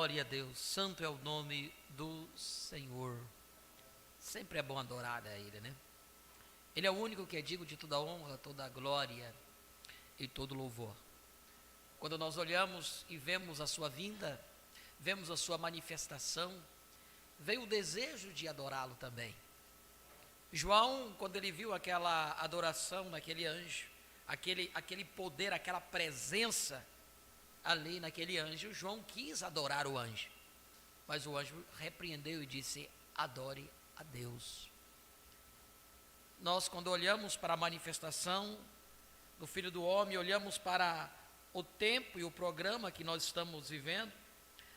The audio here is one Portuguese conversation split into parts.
Glória a Deus, santo é o nome do Senhor. Sempre é bom adorar a Ele, né? Ele é o único que é digno de toda honra, toda glória e todo louvor. Quando nós olhamos e vemos a sua vinda, vemos a sua manifestação, veio o desejo de adorá-lo também. João, quando ele viu aquela adoração naquele anjo, aquele poder, aquela presença ali naquele anjo, João quis adorar o anjo, mas o anjo repreendeu e disse: adore a Deus. Nós, quando olhamos para a manifestação do Filho do Homem, olhamos para o tempo e o programa que nós estamos vivendo,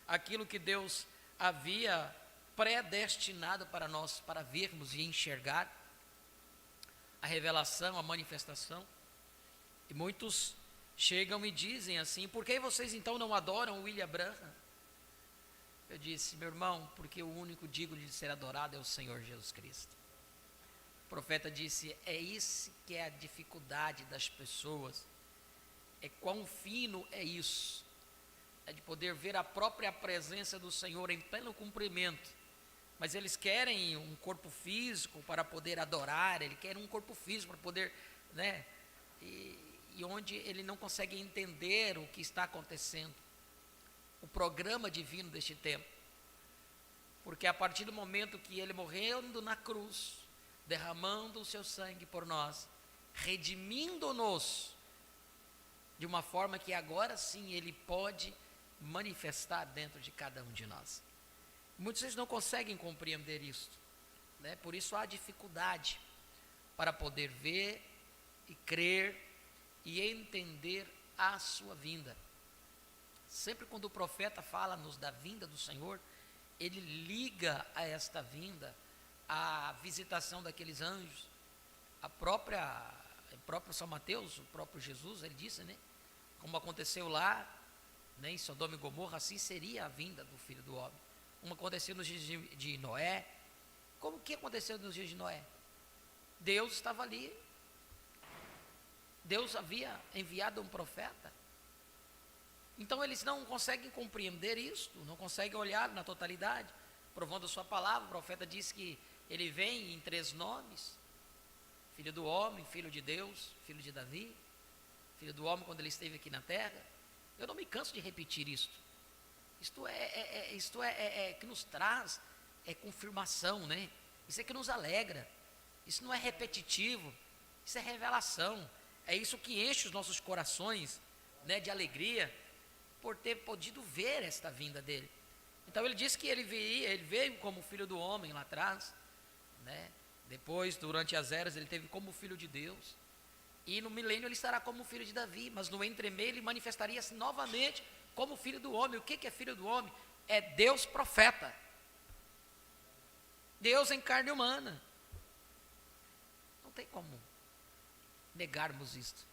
aquilo que Deus havia predestinado para nós, para vermos e enxergar a revelação, a manifestação. E muitos chegam e dizem assim: por que vocês então não adoram o William Branham? Eu disse: meu irmão, porque o único digno de ser adorado é o Senhor Jesus Cristo. O profeta disse: é isso que é a dificuldade das pessoas, é quão fino é isso, é de poder ver a própria presença do Senhor em pleno cumprimento, mas eles querem um corpo físico para poder adorar, eles querem um corpo físico para poder, né, e onde ele não consegue entender o que está acontecendo, o programa divino deste tempo, porque a partir do momento que ele morrendo na cruz, derramando o seu sangue por nós, redimindo-nos, de uma forma que agora sim ele pode manifestar dentro de cada um de nós. Muitos vezes não conseguem compreender isso, né? Por isso há dificuldade para poder ver e crer e entender a sua vinda. Sempre quando o profeta fala-nos da vinda do Senhor, ele liga a esta vinda a visitação daqueles anjos, o próprio São Mateus, o próprio Jesus, ele disse, né? Como aconteceu lá, né, em Sodoma e Gomorra, assim seria a vinda do Filho do Homem. Como aconteceu nos dias de Noé. Como que aconteceu nos dias de Noé? Deus estava ali. Deus havia enviado um profeta. Então eles não conseguem compreender isto, não conseguem olhar na totalidade. Provando a sua palavra, o profeta diz que ele vem em 3 nomes: Filho do Homem, Filho de Deus, Filho de Davi. Filho do Homem quando ele esteve aqui na terra. Eu não me canso de repetir isto. Isto é que nos traz confirmação, né? Isso é que nos alegra. Isso não é repetitivo, isso é revelação. É isso que enche os nossos corações, né, de alegria por ter podido ver esta vinda dele. Então ele disse que ele veio como filho do homem lá atrás, né? Depois, durante as eras, ele teve como filho de Deus. E no milênio ele estará como filho de Davi, mas no entremeio ele manifestaria-se novamente como filho do homem. O que é filho do homem? É Deus profeta. Deus em carne humana. Não tem como negarmos isto.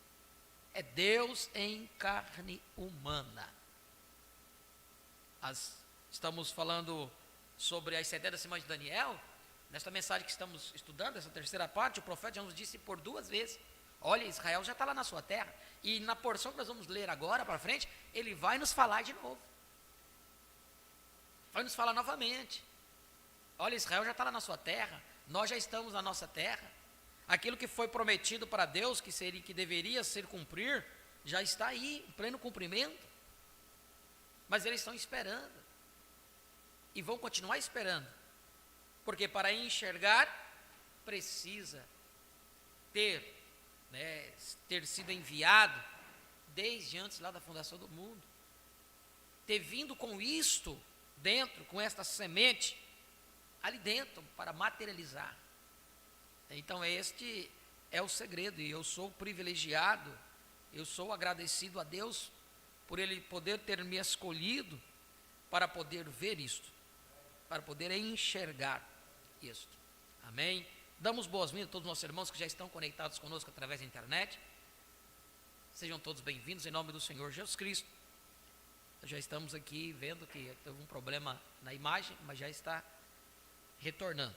É Deus em carne humana. Estamos falando sobre as 70 semanas de Daniel. Nesta mensagem que estamos estudando, essa terceira parte, o profeta já nos disse por 2 vezes: olha, Israel já está lá na sua terra. E na porção que nós vamos ler agora para frente, ele vai nos falar de novo. Vai nos falar novamente. Olha, Israel já está lá na sua terra, nós já estamos na nossa terra. Aquilo que foi prometido para Deus, que deveria ser cumprir, já está aí, em pleno cumprimento. Mas eles estão esperando. E vão continuar esperando. Porque para enxergar, precisa ter sido enviado desde antes lá da fundação do mundo, ter vindo com isto dentro, com esta semente ali dentro, para materializar. Então este é o segredo, e eu sou privilegiado, eu sou agradecido a Deus por Ele poder ter me escolhido para poder ver isto, para poder enxergar isto. Amém? Damos boas-vindas a todos os nossos irmãos que já estão conectados conosco através da internet. Sejam todos bem-vindos em nome do Senhor Jesus Cristo. Já estamos aqui vendo que teve um problema na imagem, mas já está retornando.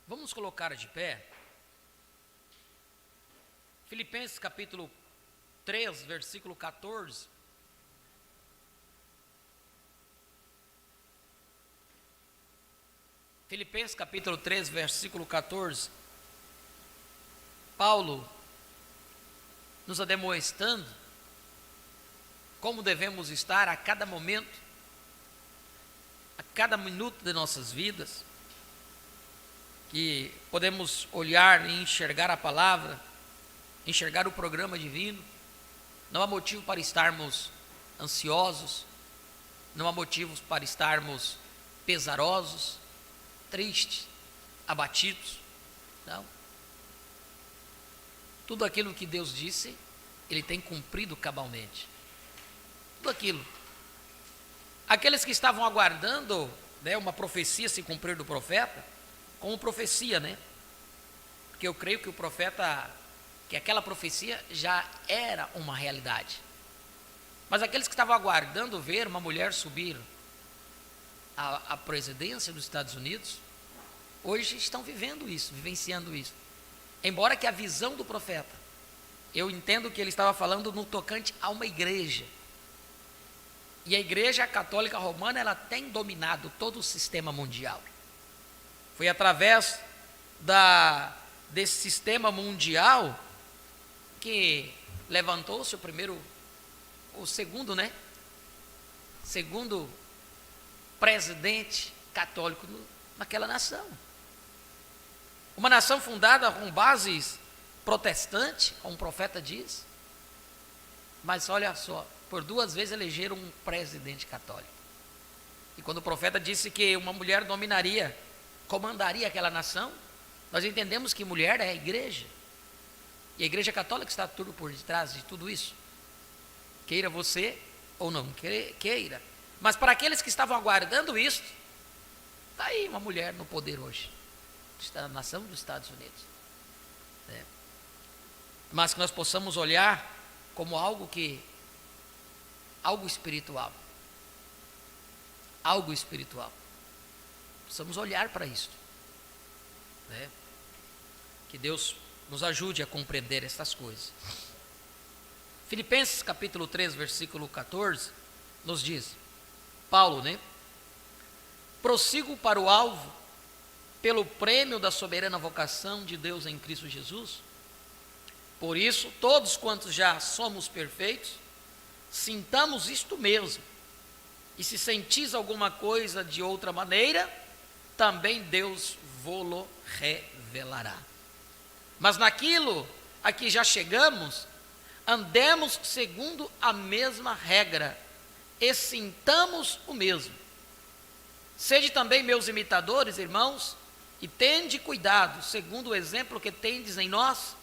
Vamos nos colocar de pé. Filipenses capítulo 3, versículo 14. Filipenses capítulo 3, versículo 14, Paulo nos ademoestando como devemos estar a cada momento, a cada minuto de nossas vidas, que podemos olhar e enxergar a palavra, enxergar o programa divino. Não há motivo para estarmos ansiosos, não há motivos para estarmos pesarosos, tristes, abatidos, não. Tudo aquilo que Deus disse, Ele tem cumprido cabalmente. Tudo aquilo. Aqueles que estavam aguardando, né, uma profecia se cumprir do profeta, como profecia, né? Porque eu creio que o profeta, que aquela profecia já era uma realidade. Mas aqueles que estavam aguardando ver uma mulher subir à presidência dos Estados Unidos, hoje estão vivendo isso, vivenciando isso. Embora que a visão do profeta, eu entendo que ele estava falando no tocante a uma igreja. E a Igreja Católica Romana, ela tem dominado todo o sistema mundial. Foi através desse sistema mundial que levantou-se o segundo presidente católico naquela nação. Uma nação fundada com bases protestantes, como o profeta diz. Mas olha só, por 2 vezes elegeram um presidente católico. E quando o profeta disse que uma mulher comandaria aquela nação, nós entendemos que mulher é a igreja. E a Igreja Católica está tudo por detrás de tudo isso. Queira você ou não queira. Mas para aqueles que estavam aguardando isso, está aí uma mulher no poder hoje. Está na nação dos Estados Unidos. Mas que nós possamos olhar como algo espiritual. Algo espiritual. Precisamos olhar para isso. Que Deus nos ajude a compreender estas coisas. Filipenses capítulo 3, versículo 14, nos diz, Paulo, prossigo para o alvo, pelo prêmio da soberana vocação de Deus em Cristo Jesus. Por isso, todos quantos já somos perfeitos, sintamos isto mesmo. E se sentis alguma coisa de outra maneira, também Deus vô-lo revelará. Mas naquilo a que já chegamos, andemos segundo a mesma regra, e sintamos o mesmo. Sede também meus imitadores, irmãos, e tende cuidado, segundo o exemplo que tendes em nós,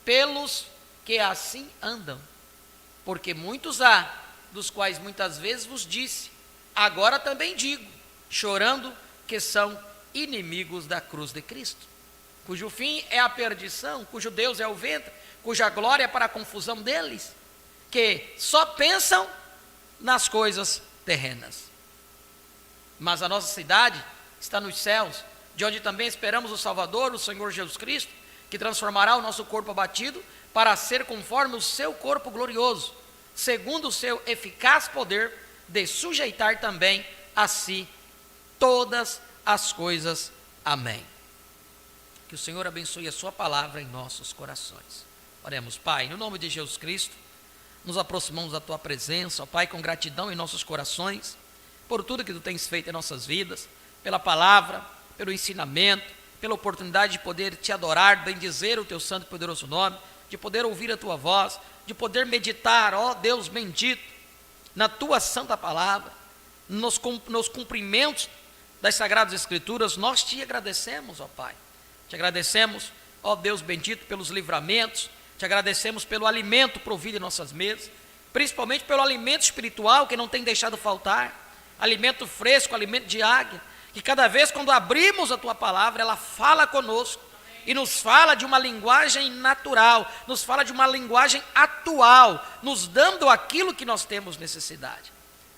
pelos que assim andam. Porque muitos há, dos quais muitas vezes vos disse, agora também digo, chorando, que são inimigos da cruz de Cristo, cujo fim é a perdição, cujo Deus é o ventre, cuja glória é para a confusão deles, que só pensam nas coisas terrenas. Mas a nossa cidade está nos céus, de onde também esperamos o Salvador, o Senhor Jesus Cristo, que transformará o nosso corpo abatido para ser conforme o seu corpo glorioso, segundo o seu eficaz poder de sujeitar também a si todas as coisas. Amém. Que o Senhor abençoe a sua palavra em nossos corações. Oremos, Pai, no nome de Jesus Cristo, nos aproximamos da tua presença, ó Pai, com gratidão em nossos corações, por tudo que tu tens feito em nossas vidas, pela palavra, pelo ensinamento, pela oportunidade de poder te adorar, bendizer o teu santo e poderoso nome, de poder ouvir a tua voz, de poder meditar, ó Deus bendito, na tua santa palavra, nos cumprimentos das Sagradas Escrituras. Nós te agradecemos, ó Pai, te agradecemos, ó Deus bendito, pelos livramentos, te agradecemos pelo alimento provido em nossas mesas, principalmente pelo alimento espiritual que não tem deixado faltar, alimento fresco, alimento de águia, que cada vez quando abrimos a tua palavra, ela fala conosco, e nos fala de uma linguagem natural, nos fala de uma linguagem atual, nos dando aquilo que nós temos necessidade.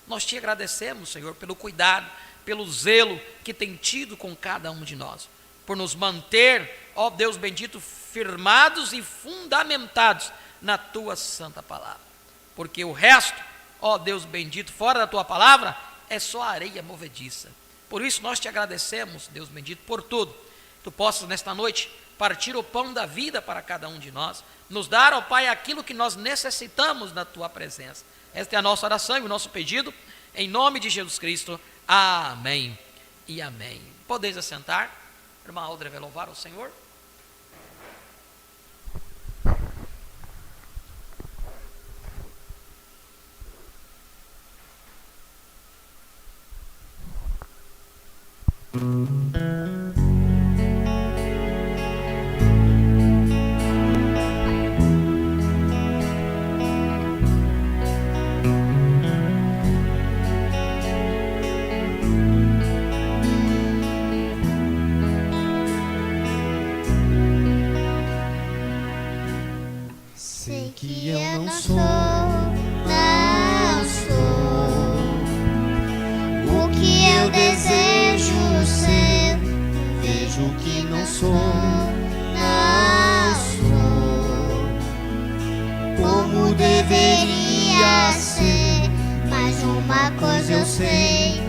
Nós te agradecemos, Senhor, pelo cuidado, pelo zelo que tem tido com cada um de nós, por nos manter, ó Deus bendito, firmados e fundamentados na tua santa palavra, porque o resto, ó Deus bendito, fora da tua palavra, é só areia movediça. Por isso nós te agradecemos, Deus bendito, por tudo. Tu possas nesta noite partir o pão da vida para cada um de nós, nos dar, ó Pai, aquilo que nós necessitamos na tua presença. Esta é a nossa oração e o nosso pedido, em nome de Jesus Cristo. Amém e amém. Podeis assentar. Irmã Aldra vai louvar o Senhor. Sei que eu não sou, não sou o que eu desejo ser. Vejo que não sou, não sou como deveria ser. Mas uma coisa eu sei,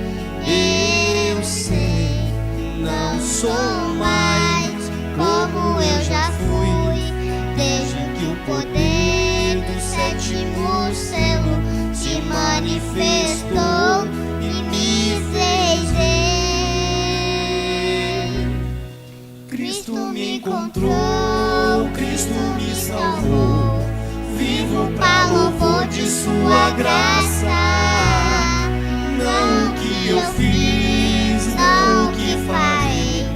não sou mais como eu já fui. Desde que o poder do sétimo selo se manifestou e me fez ver. Cristo me encontrou, Cristo me salvou. Vivo para louvor de sua graça. Não o que eu fiz, não o que farei,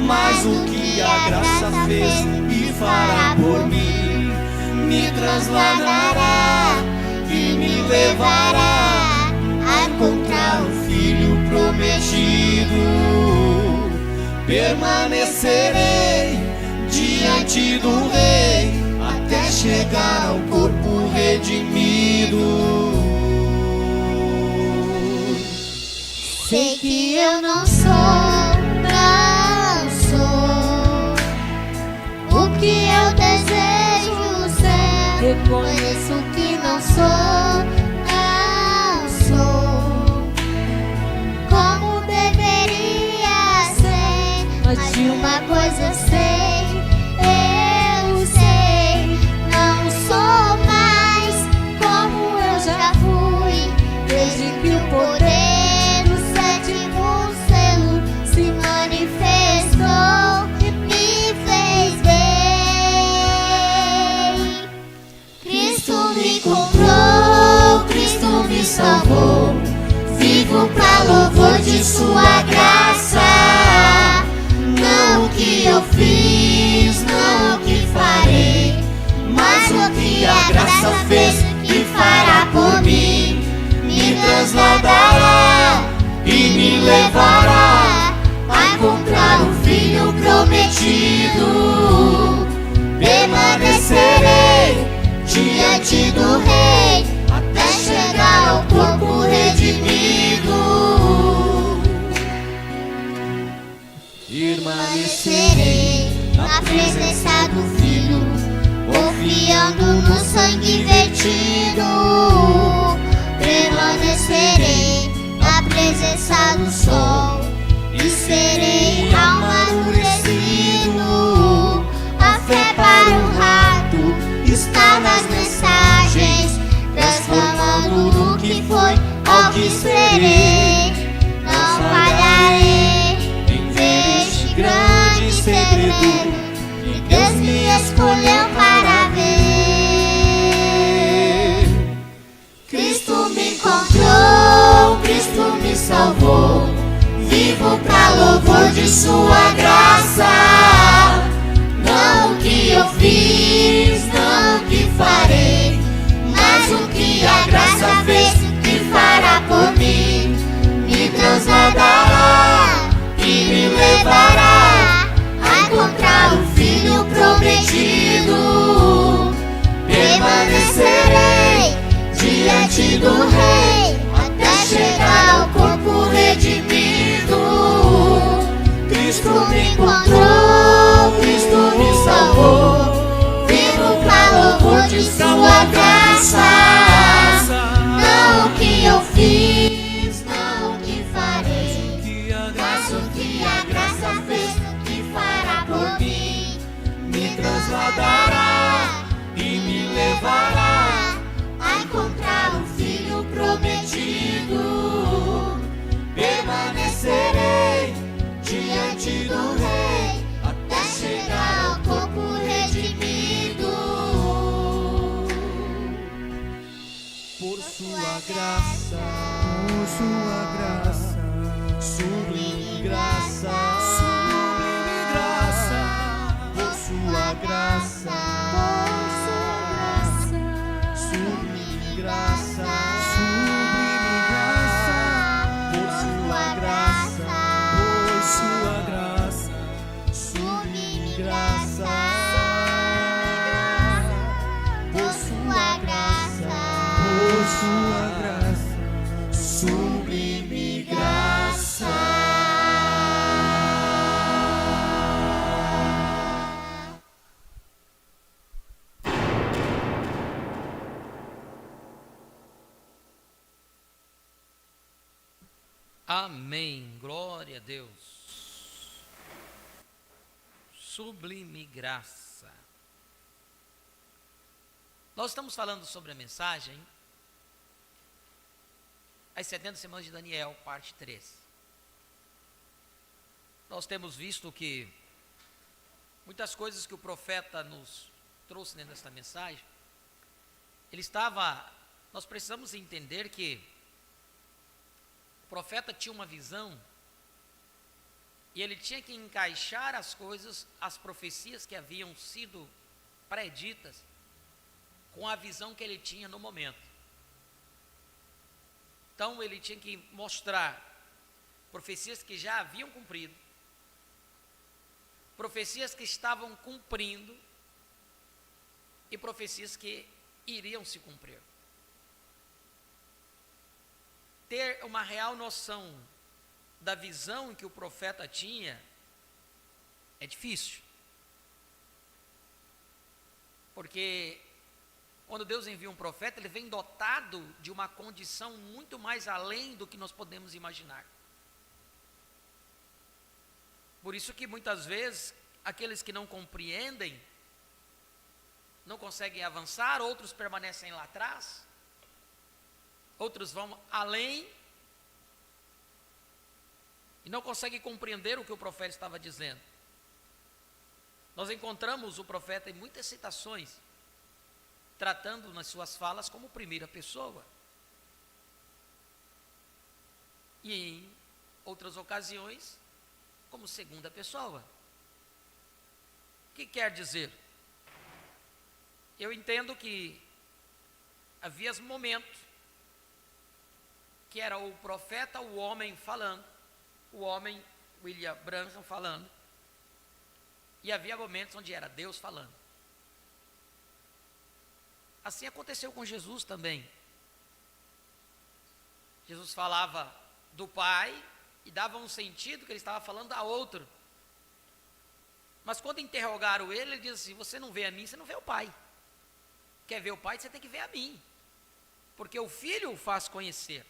mas o que a graça fez e fará por mim. Me trasladará e me levará a encontrar o Filho prometido. Permanecerei diante do Rei até chegar ao corpo redimido. Sei que eu não sou, não sou o que eu desejo ser. Reconheço que não sou, não sou como deveria ser. Mas de uma coisa eu sei, não sou mais como eu já fui. Desde que o poder do sétimo selo se manifestou e me fez ver. Cristo me encontrou, Cristo me salvou. Vivo pra louvor de sua graça. Não o que eu fiz, não o que farei, mas o que a graça fez e fará por mim. Me trasladará e me levará a encontrar o Filho prometido. Permanecerei diante do Rei até chegar ao corpo redimido. Permanecerei na presença do Filho, confiando no sangue vertido. Permanecerei na presença do sol e serei amadurecido. A fé para o rato está nas mensagens, transformando o que foi ao que serei. Não falharei em ver este grande segredo que Deus me escolheu para ver. Cristo me encontrou, Cristo me salvou. Vivo pra louvor de sua graça. Não o que eu fiz, não o que farei, mas o que a graça fez e fará por mim. Me trasladará e me levará a encontrar o Filho prometido. Permanecerei diante do Rei até chegar ao corpo redimido. Cristo me encontrou, Cristo me salvou. Vivo pra louvor de sua graça. Não o que eu fiz, não o que farei, por sua graça, sublime graça, por sua graça, sublime graça, por sua graça, sublime graça, por sua graça, sublime graça. Amém. Glória a Deus. Sublime graça. Nós estamos falando sobre a mensagem As 70 Semanas de Daniel, parte 3. Nós temos visto que muitas coisas que o profeta nos trouxe dentro desta mensagem, nós precisamos entender que o profeta tinha uma visão e ele tinha que encaixar as coisas, as profecias que haviam sido preditas, com a visão que ele tinha no momento. Então ele tinha que mostrar profecias que já haviam cumprido, profecias que estavam cumprindo e profecias que iriam se cumprir. Ter uma real noção da visão que o profeta tinha é difícil. Porque quando Deus envia um profeta, ele vem dotado de uma condição muito mais além do que nós podemos imaginar. Por isso que muitas vezes aqueles que não compreendem não conseguem avançar, outros permanecem lá atrás, outros vão além e não conseguem compreender o que o profeta estava dizendo. Nós encontramos o profeta em muitas citações, tratando nas suas falas como primeira pessoa. E em outras ocasiões, como segunda pessoa. O que quer dizer? Eu entendo que havia momentos que era o profeta, o homem falando, o homem, William Branham falando, e havia momentos onde era Deus falando. Assim aconteceu com Jesus também. Jesus falava do Pai e dava um sentido que ele estava falando a outro. Mas quando interrogaram ele, ele diz assim: você não vê a mim, você não vê o Pai. Quer ver o Pai, você tem que ver a mim. Porque o Filho o faz conhecer.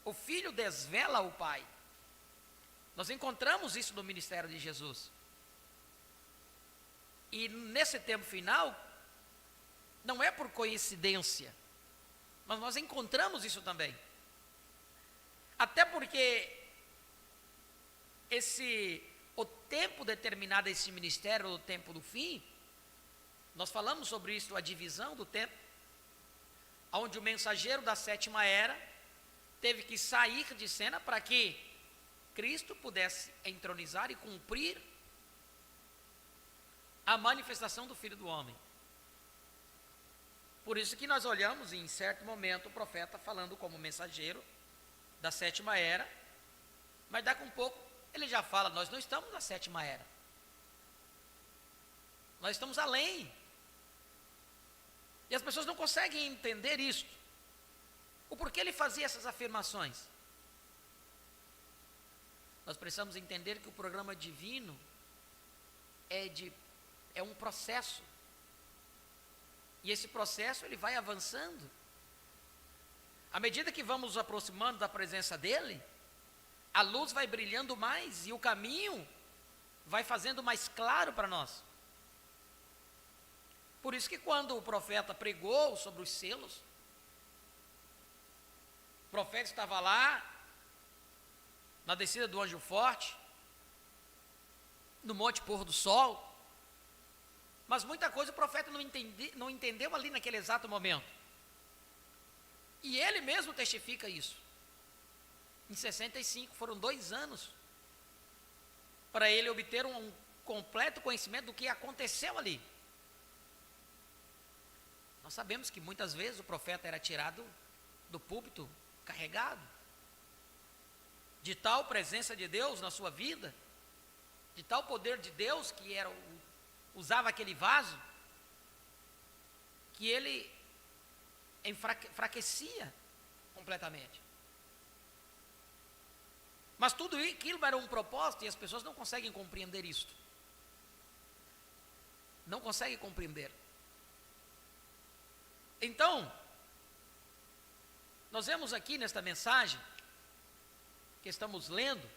O Filho desvela o Pai. Nós encontramos isso no ministério de Jesus. E nesse tempo final, não é por coincidência, mas nós encontramos isso também. Até porque o tempo determinado a esse ministério, o tempo do fim, nós falamos sobre isso, a divisão do tempo, onde o mensageiro da sétima era teve que sair de cena para que Cristo pudesse entronizar e cumprir a manifestação do Filho do Homem. Por isso que nós olhamos em certo momento o profeta falando como mensageiro da sétima era, mas daqui a um pouco ele já fala: nós não estamos na sétima era, nós estamos além. E as pessoas não conseguem entender isso. O porquê ele fazia essas afirmações? Nós precisamos entender que o programa divino é um processo. E esse processo ele vai avançando. À medida que vamos nos aproximando da presença dele, a luz vai brilhando mais e o caminho vai fazendo mais claro para nós. Por isso que quando o profeta pregou sobre os selos, o profeta estava lá, na descida do anjo forte, no monte pôr do sol, mas muita coisa o profeta não entendeu ali naquele exato momento. E ele mesmo testifica isso. Em 65, foram 2 anos para ele obter um completo conhecimento do que aconteceu ali. Nós sabemos que muitas vezes o profeta era tirado do púlpito carregado, de tal presença de Deus na sua vida, de tal poder de Deus que usava aquele vaso, que ele enfraquecia completamente. Mas tudo aquilo era um propósito e as pessoas não conseguem compreender isto. Não conseguem compreender. Então, nós vemos aqui nesta mensagem que estamos lendo,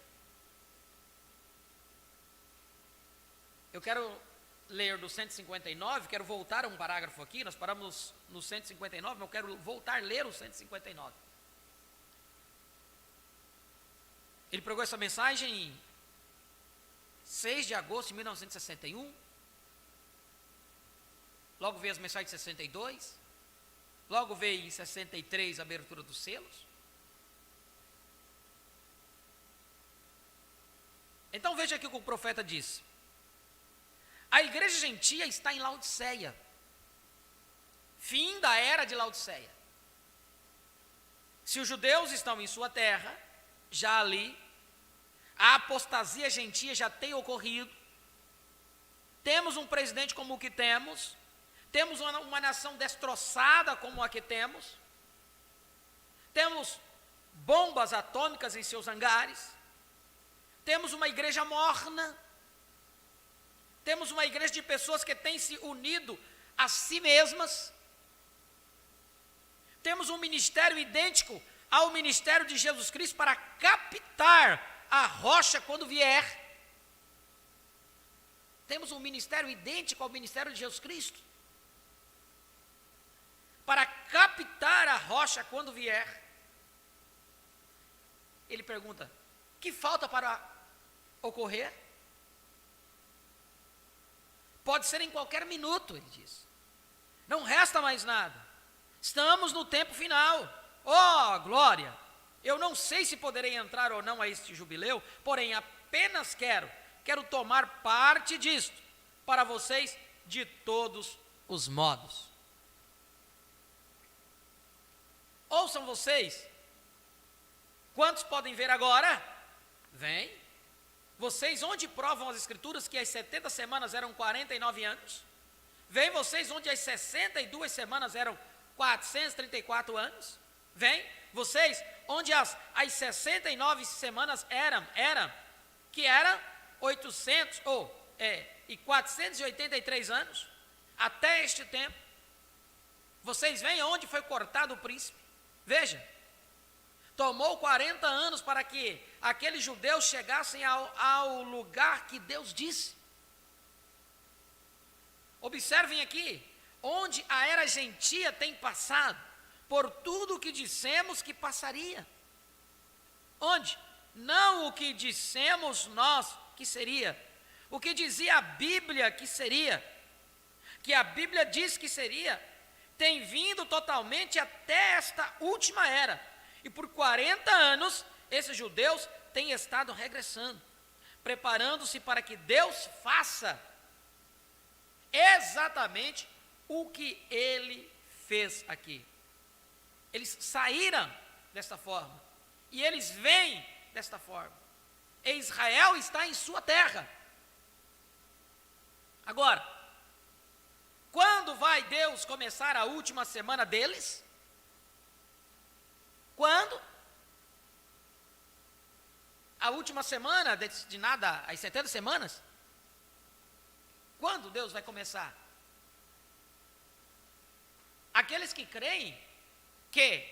eu quero ler do 159, quero voltar a um parágrafo aqui, nós paramos no 159, mas eu quero voltar a ler o 159. Ele pregou essa mensagem em 6 de agosto de 1961, logo veio as mensagens de 62, logo veio em 63 a abertura dos selos. Então veja aqui o que o profeta disse. A igreja gentia está em Laodiceia, fim da era de Laodiceia. Se os judeus estão em sua terra, já ali, a apostasia gentia já tem ocorrido, temos um presidente como o que temos uma nação destroçada como a que temos bombas atômicas em seus hangares, temos uma igreja morna, temos uma igreja de pessoas que têm se unido a si mesmas, temos um ministério idêntico ao ministério de Jesus Cristo para captar a rocha quando vier. Temos um ministério idêntico ao ministério de Jesus Cristo para captar a rocha quando vier. Ele pergunta: que falta para ocorrer? Pode ser em qualquer minuto, ele diz. Não resta mais nada. Estamos no tempo final. Oh, glória! Eu não sei se poderei entrar ou não a este jubileu, porém apenas quero tomar parte disto para vocês de todos os modos. Ouçam vocês. Quantos podem ver agora? Vem. Vocês onde provam as escrituras que as 70 semanas eram 49 anos? Vem vocês onde as 62 semanas eram 434 anos? Vem vocês onde as 69 semanas eram 800 e 483 anos? Até este tempo. Vocês veem onde foi cortado o príncipe? Veja. Tomou 40 anos para que aqueles judeus chegassem ao lugar que Deus disse. Observem aqui, onde a era gentia tem passado, por tudo o que dissemos que passaria. Onde? Não o que dissemos nós que seria, o que dizia a Bíblia que seria, que a Bíblia diz que seria, tem vindo totalmente até esta última era. E por 40 anos, esses judeus têm estado regressando, preparando-se para que Deus faça exatamente o que Ele fez aqui. Eles saíram desta forma, e eles vêm desta forma. E Israel está em sua terra. Agora, quando vai Deus começar a última semana deles? Quando? A última semana de nada, as 70 semanas? Quando Deus vai começar? Aqueles que creem que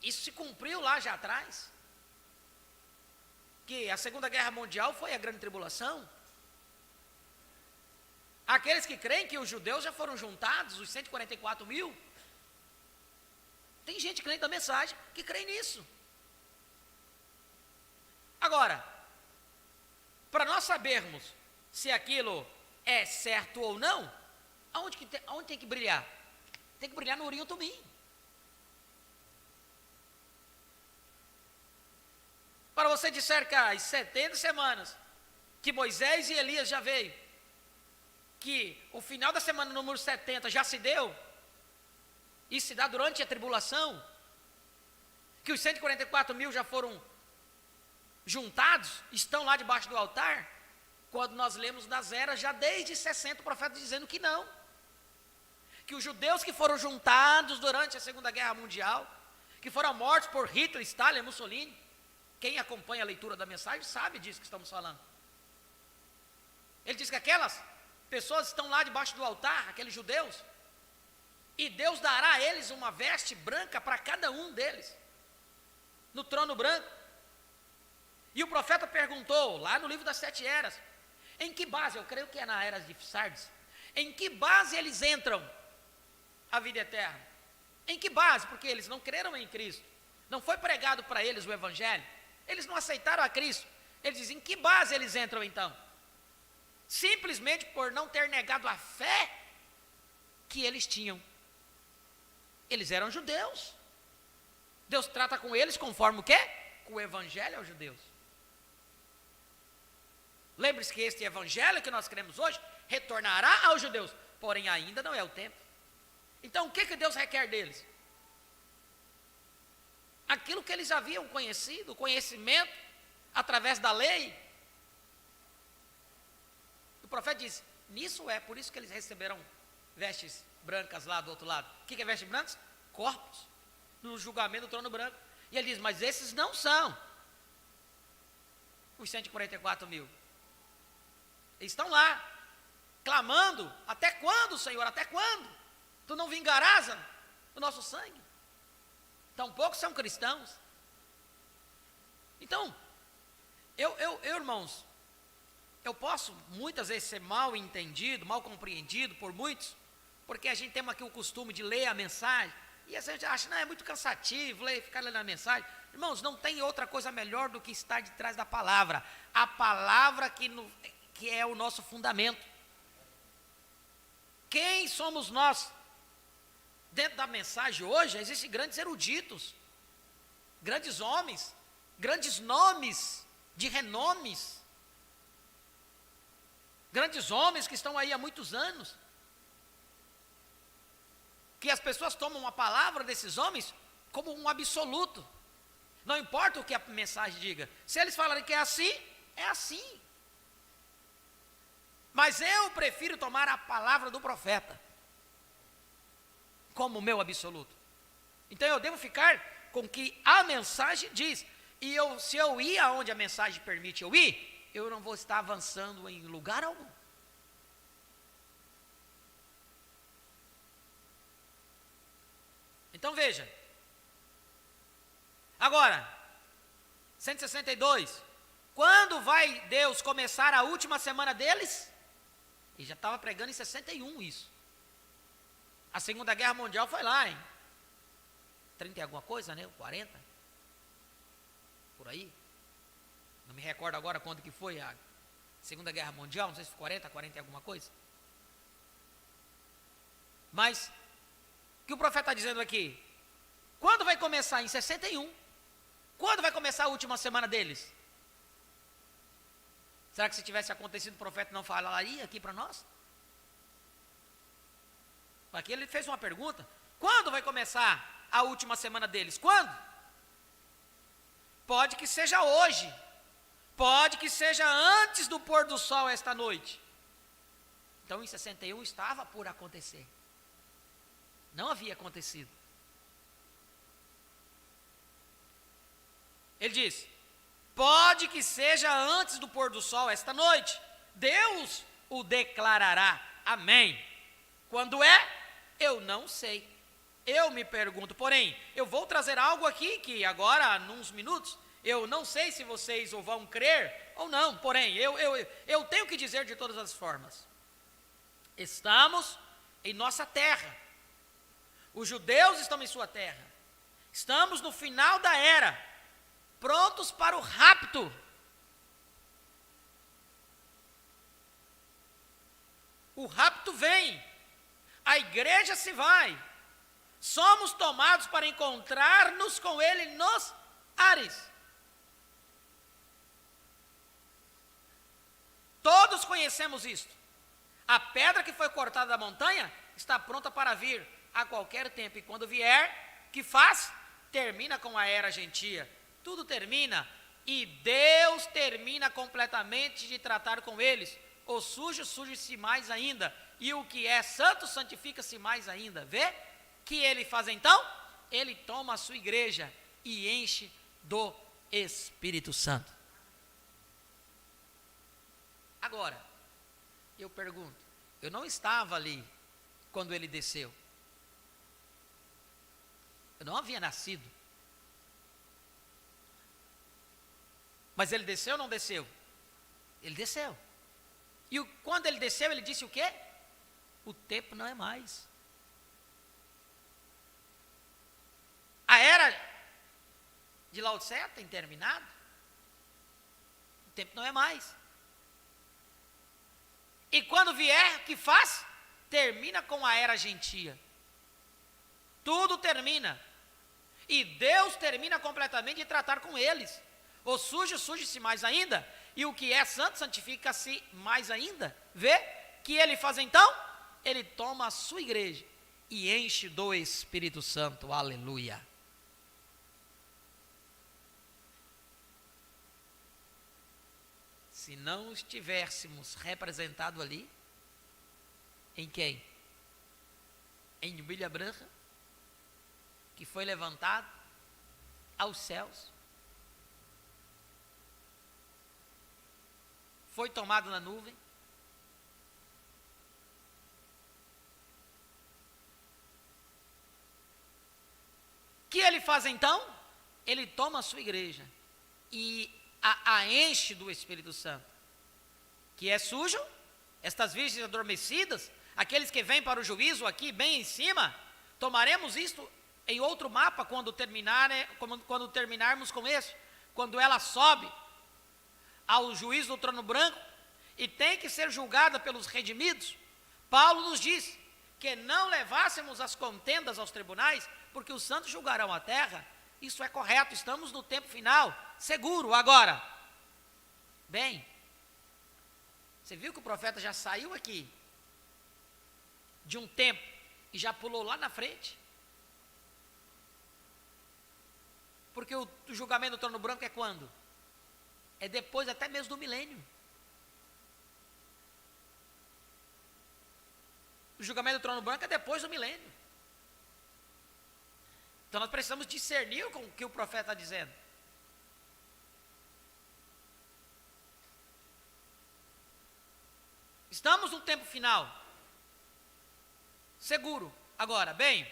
isso se cumpriu lá já atrás, que a Segunda Guerra Mundial foi a grande tribulação. Aqueles que creem que os judeus já foram juntados, os 144 mil. Tem gente crente da mensagem que crê nisso. Agora, para nós sabermos se aquilo é certo ou não, aonde tem que brilhar? Tem que brilhar no Urim e Tumim. para você disser que as 70 semanas que Moisés e Elias já veio, que o final da semana número 70 já se deu, e se dá durante a tribulação, que os 144 mil já foram juntados, estão lá debaixo do altar, quando nós lemos das eras, já desde 60 profetas dizendo que não, que os judeus que foram juntados durante a Segunda Guerra Mundial, que foram mortos por Hitler, Stalin, Mussolini, quem acompanha a leitura da mensagem sabe disso que estamos falando. Ele diz que aquelas pessoas estão lá debaixo do altar, aqueles judeus, e Deus dará a eles uma veste branca para cada um deles, no trono branco. E o profeta perguntou, lá no livro das 7 eras, em que base, eu creio que é na era de Sardes, em que base eles entram a vida eterna? Em que base? Porque eles não creram em Cristo, não foi pregado para eles o Evangelho, eles não aceitaram a Cristo. Eles dizem, em que base eles entram então? Simplesmente por não ter negado a fé que eles tinham. Eles eram judeus, Deus trata com eles conforme o quê? Com o Evangelho aos judeus. Lembre-se que este Evangelho que nós cremos hoje retornará aos judeus, porém ainda não é o tempo. Então o que Deus requer deles? Aquilo que eles haviam conhecido, o conhecimento através da lei. O profeta diz, nisso é, por isso que eles receberam vestes brancas lá do outro lado. O que é vestes brancas? Corpos, no julgamento do trono branco. E ele diz, mas esses não são os 144 mil. Eles estão lá, clamando, até quando, Senhor, até quando? Tu não vingarás o nosso sangue? Tampouco são cristãos. Então, irmãos, eu posso muitas vezes ser mal entendido, mal compreendido por muitos, porque a gente tem aqui o costume de ler a mensagem, e a gente acha, não, é muito cansativo ficar lendo a mensagem. Irmãos, não tem outra coisa melhor do que estar de trás da palavra, a palavra que é o nosso fundamento. Quem somos nós? Dentro da mensagem hoje, existem grandes eruditos, grandes homens, grandes nomes de renomes, grandes homens que estão aí há muitos anos, que as pessoas tomam a palavra desses homens como um absoluto, não importa o que a mensagem diga, se eles falarem que é assim, é assim, mas eu prefiro tomar a palavra do profeta como meu absoluto. Então eu devo ficar com o que a mensagem diz, e se eu ir aonde a mensagem permite eu ir, eu não vou estar avançando em lugar algum. Então veja, agora, 162, quando vai Deus começar a última semana deles? Ele já estava pregando em 61 isso. A Segunda Guerra Mundial foi lá em 30 e alguma coisa, né? 40, por aí. Não me recordo agora quando que foi a Segunda Guerra Mundial, não sei se foi 40 e alguma coisa. Mas, o que o profeta está dizendo aqui? Quando vai começar? Em 61. Quando vai começar a última semana deles? Será que se tivesse acontecido o profeta não falaria aqui para nós? Aqui ele fez uma pergunta, quando vai começar a última semana deles? Quando? Pode que seja hoje, pode que seja antes do pôr do sol esta noite. Então em 61 estava por acontecer, não havia acontecido. Ele diz, pode que seja antes do pôr do sol esta noite, Deus o declarará, amém. Quando é? Eu não sei. Eu me pergunto, porém, eu vou trazer algo aqui que agora, nos minutos, eu não sei se vocês ou vão crer ou não, porém, eu tenho que dizer de todas as formas. Estamos em nossa terra. Os judeus estão em sua terra. Estamos no final da era, prontos para o rapto. O rapto vem. A igreja se vai, somos tomados para encontrar-nos com Ele nos ares. Todos conhecemos isto. A pedra que foi cortada da montanha está pronta para vir a qualquer tempo. E quando vier, que faz? Termina com a era gentia. Tudo termina. E Deus termina completamente de tratar com eles. O sujo, suje-se mais ainda. E o que é santo, santifica-se mais ainda. Vê? Que ele faz então? Ele toma a sua igreja e enche do Espírito Santo. Agora, eu pergunto, eu não estava ali quando ele desceu. Eu não havia nascido. Mas ele desceu ou não desceu? Ele desceu. E quando ele desceu, ele disse o quê? O tempo não é mais. A era de Laodiceia tem terminado. O tempo não é mais. E quando vier, o que faz? Termina com a era gentia. Tudo termina. E Deus termina completamente de tratar com eles. O sujo, suje-se mais ainda. E o que é santo, santifica-se mais ainda. Vê? Que ele faz então? Ele toma a sua igreja e enche do Espírito Santo. Aleluia. Se não estivéssemos representados ali, em quem? Em Ovelha Branca, que foi levantado aos céus, foi tomado na nuvem, o que ele faz então? Ele toma a sua igreja e a enche do Espírito Santo, que é sujo, estas virgens adormecidas, aqueles que vêm para o juízo aqui bem em cima, tomaremos isto em outro mapa quando terminarmos com esse, quando ela sobe ao juízo do trono branco e tem que ser julgada pelos redimidos. Paulo nos diz que não levássemos as contendas aos tribunais, porque os santos julgarão a terra. Isso é correto, estamos no tempo final, seguro. Agora, bem, você viu que o profeta já saiu aqui de um tempo e já pulou lá na frente? Porque o julgamento do trono branco é quando? É depois até mesmo do milênio. O julgamento do trono branco é depois do milênio. Então nós precisamos discernir com o que o profeta está dizendo. Estamos no tempo final. Seguro. Agora, bem,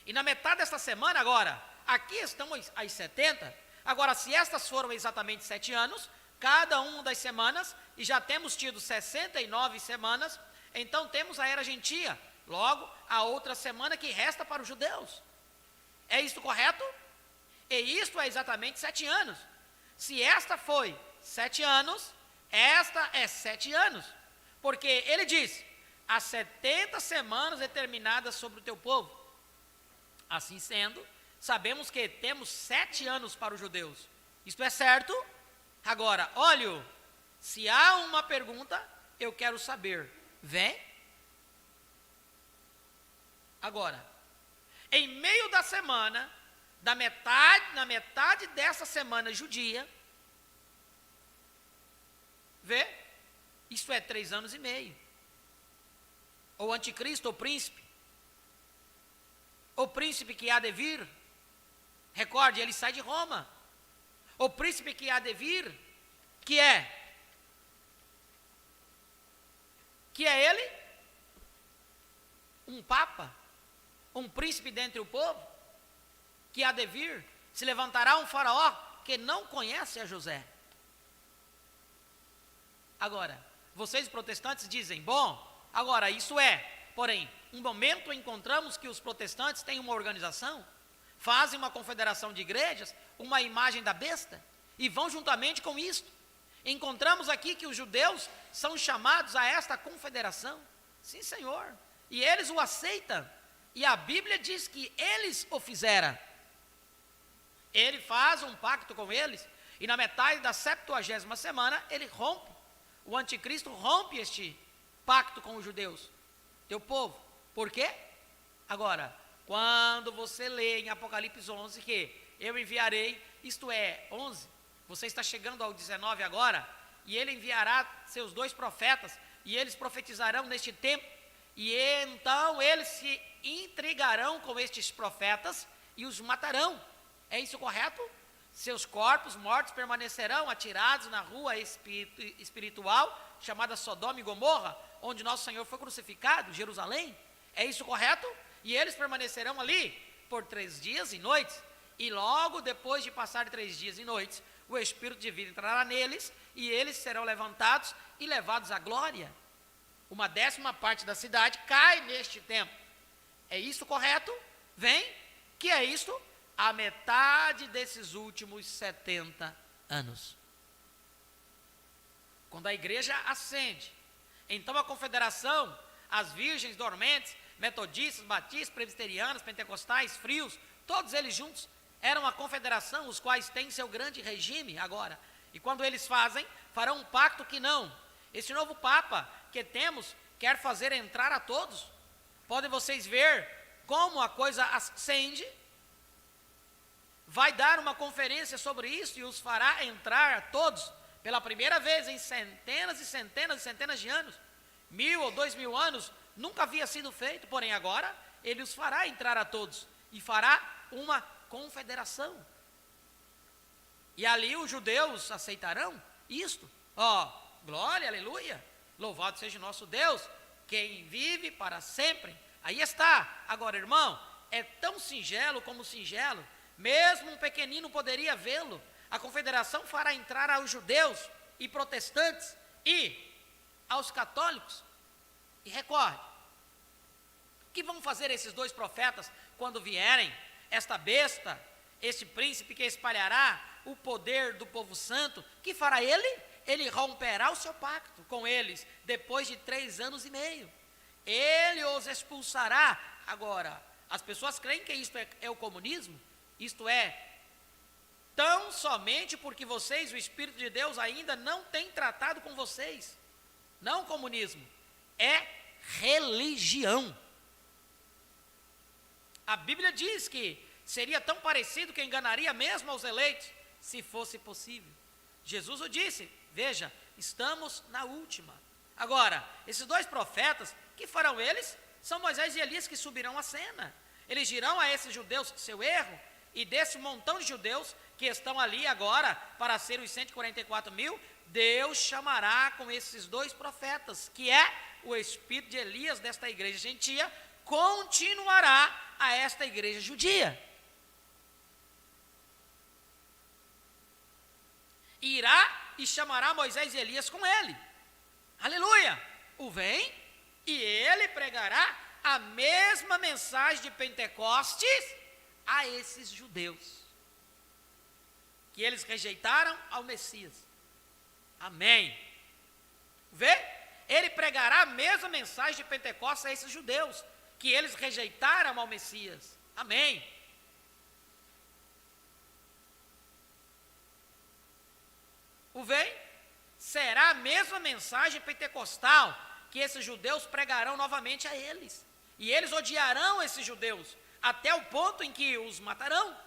e na metade desta semana agora, aqui estamos às 70, agora se estas foram exatamente 7 anos, cada uma das semanas, e já temos tido 69 semanas, então temos a era gentia, logo a outra semana que resta para os judeus. É isto correto? E isto é exatamente 7 anos. Se esta foi 7 anos, esta é 7 anos. Porque ele diz, as 70 semanas determinadas sobre o teu povo. Assim sendo, sabemos que temos 7 anos para os judeus. Isto é certo? Agora, olha, se há uma pergunta, eu quero saber. Vem? Agora, em meio da semana, na metade dessa semana judia, vê? Isso é 3 anos e meio. O anticristo, o príncipe que há de vir, recorde, ele sai de Roma. O príncipe que há de vir, que é ele? Um papa? Um príncipe dentre o povo, que há de vir, se levantará um faraó que não conhece a José. Agora, vocês protestantes dizem, bom, agora isso porém, um momento encontramos que os protestantes têm uma organização, fazem uma confederação de igrejas, uma imagem da besta, e vão juntamente com isto. Encontramos aqui que os judeus são chamados a esta confederação. Sim, Senhor, e eles o aceitam. E a Bíblia diz que eles o fizeram. Ele faz um pacto com eles, e na metade da 70ª semana, ele rompe o anticristo rompe este pacto com os judeus, teu povo. Por quê? Agora, quando você lê em Apocalipse 11 que eu enviarei, isto é, 11, você está chegando ao 19 agora, e ele enviará seus 2 profetas, e eles profetizarão neste tempo, e então eles se intrigarão com estes profetas e os matarão. É isso correto? Seus corpos mortos permanecerão atirados na rua espiritual, chamada Sodoma e Gomorra, onde nosso Senhor foi crucificado, Jerusalém. É isso correto? E eles permanecerão ali por 3 dias e noites. E logo depois de passar 3 dias e noites, o Espírito de vida entrará neles, e eles serão levantados e levados à glória. Uma 10ª parte da cidade cai neste tempo. É isso correto? Vem, que é isto? A metade desses últimos 70 anos. Quando a igreja ascende, então a confederação, as virgens dormentes, metodistas, batistas, presbiterianos, pentecostais, frios, todos eles juntos eram a confederação, os quais têm seu grande regime agora. E quando eles farão um pacto que não. Esse novo Papa que temos quer fazer entrar a todos. Podem vocês ver como a coisa ascende. Vai dar uma conferência sobre isso e os fará entrar a todos. Pela primeira vez em centenas e centenas e centenas de anos. 1000 ou 2000 anos, nunca havia sido feito. Porém agora, ele os fará entrar a todos. E fará uma confederação. E ali os judeus aceitarão isto. Glória, aleluia. Louvado seja o nosso Deus, quem vive para sempre. Aí está. Agora, irmão, é tão singelo como singelo. Mesmo um pequenino poderia vê-lo. A confederação fará entrar aos judeus e protestantes e aos católicos. E recorde, o que vão fazer esses 2 profetas quando vierem? Esta besta, este príncipe que espalhará o poder do povo santo, que fará ele? Ele romperá o seu pacto com eles, depois de 3 anos e meio. Ele os expulsará. Agora, as pessoas creem que isto é o comunismo? Isto é, tão somente porque vocês, o Espírito de Deus, ainda não tem tratado com vocês. Não comunismo, é religião. A Bíblia diz que seria tão parecido que enganaria mesmo aos eleitos, se fosse possível. Jesus o disse, veja, estamos na última. Agora, esses 2 profetas, que farão eles? São Moisés e Elias que subirão à cena. Eles dirão a esses judeus seu erro, e desse montão de judeus que estão ali agora, para ser os 144.000, Deus chamará com esses 2 profetas, que é o espírito de Elias desta igreja gentia, continuará a esta igreja judia. Irá e chamará Moisés e Elias com ele. Aleluia! O vem e ele pregará a mesma mensagem de Pentecostes a esses judeus, que eles rejeitaram ao Messias. Amém. Vê? Ele pregará a mesma mensagem de Pentecostes a esses judeus, que eles rejeitaram ao Messias. Amém. O vem? Será a mesma mensagem pentecostal que esses judeus pregarão novamente a eles. E eles odiarão esses judeus, até o ponto em que os matarão.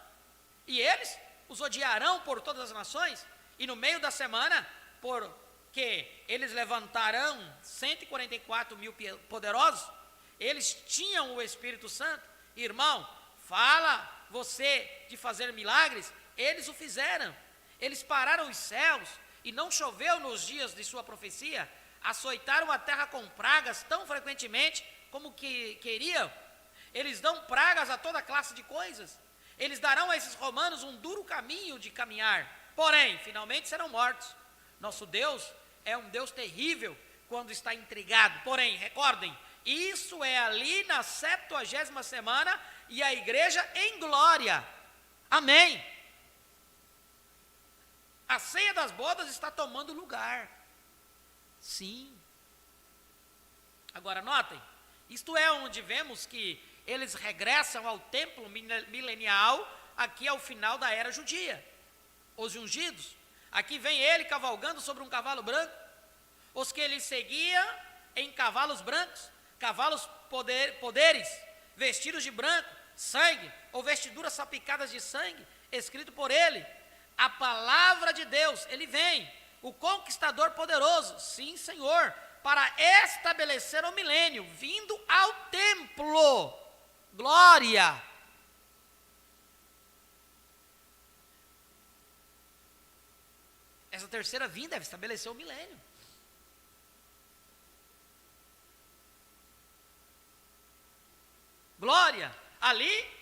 E eles os odiarão por todas as nações. E no meio da semana, porque eles levantarão 144.000 poderosos, eles tinham o Espírito Santo. Irmão, fala você de fazer milagres, eles o fizeram. Eles pararam os céus e não choveu nos dias de sua profecia, açoitaram a terra com pragas tão frequentemente como que queriam. Eles dão pragas a toda classe de coisas. Eles darão a esses romanos um duro caminho de caminhar, porém, finalmente serão mortos. Nosso Deus é um Deus terrível quando está intrigado. Porém, recordem, isso é ali na 70ª semana e a igreja em glória. Amém. A ceia das bodas está tomando lugar. Sim. Agora notem, isto é onde vemos que eles regressam ao templo milenial, aqui ao final da era judia. Os ungidos. Aqui vem ele cavalgando sobre um cavalo branco. os que ele seguia em cavalos brancos, cavalos poderes, vestidos de branco, sangue, ou vestiduras salpicadas de sangue, escrito por ele, a palavra de Deus, ele vem, o conquistador poderoso, sim, Senhor, para estabelecer o milênio, vindo ao templo, glória. Essa terceira vinda deve estabelecer o milênio. Glória, ali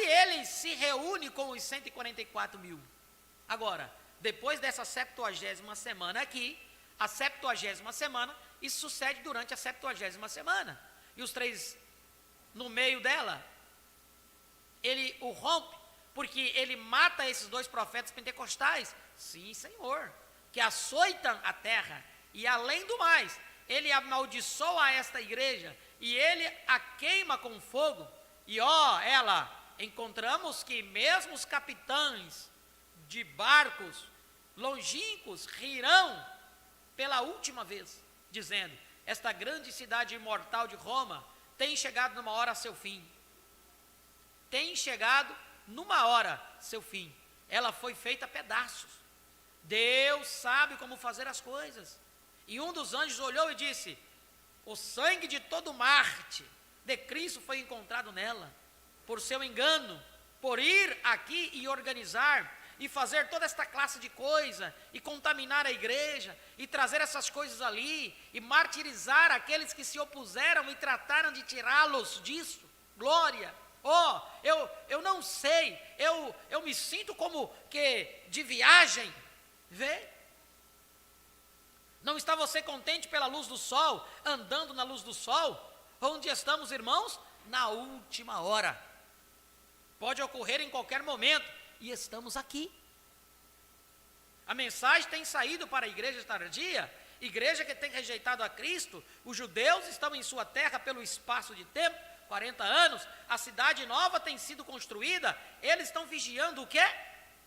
ele se reúne com os 144 mil. Agora, depois dessa 70ª semana aqui, a 70ª semana, isso sucede durante a 70ª semana. E os 3 no meio dela, ele o rompe, porque ele mata esses 2 profetas pentecostais, sim, Senhor, que açoitam a terra, e além do mais, ele amaldiçoa esta igreja, e ele a queima com fogo, e encontramos que mesmo os capitães de barcos longínquos rirão pela última vez, dizendo, esta grande cidade imortal de Roma tem chegado numa hora a seu fim. Tem chegado numa hora seu fim. Ela foi feita a pedaços. Deus sabe como fazer as coisas. E um dos anjos olhou e disse, o sangue de todo Marte de Cristo foi encontrado nela, por seu engano, por ir aqui e organizar, e fazer toda esta classe de coisa, e contaminar a igreja, e trazer essas coisas ali, e martirizar aqueles que se opuseram e trataram de tirá-los disso. Glória! Eu não sei, eu me sinto como que de viagem, vê? Não está você contente pela luz do sol, andando na luz do sol? Onde estamos, irmãos? Na última hora. Pode ocorrer em qualquer momento, e estamos aqui. A mensagem tem saído para a igreja tardia, igreja que tem rejeitado a Cristo, os judeus estão em sua terra pelo espaço de tempo, 40 anos, a cidade nova tem sido construída, eles estão vigiando o quê?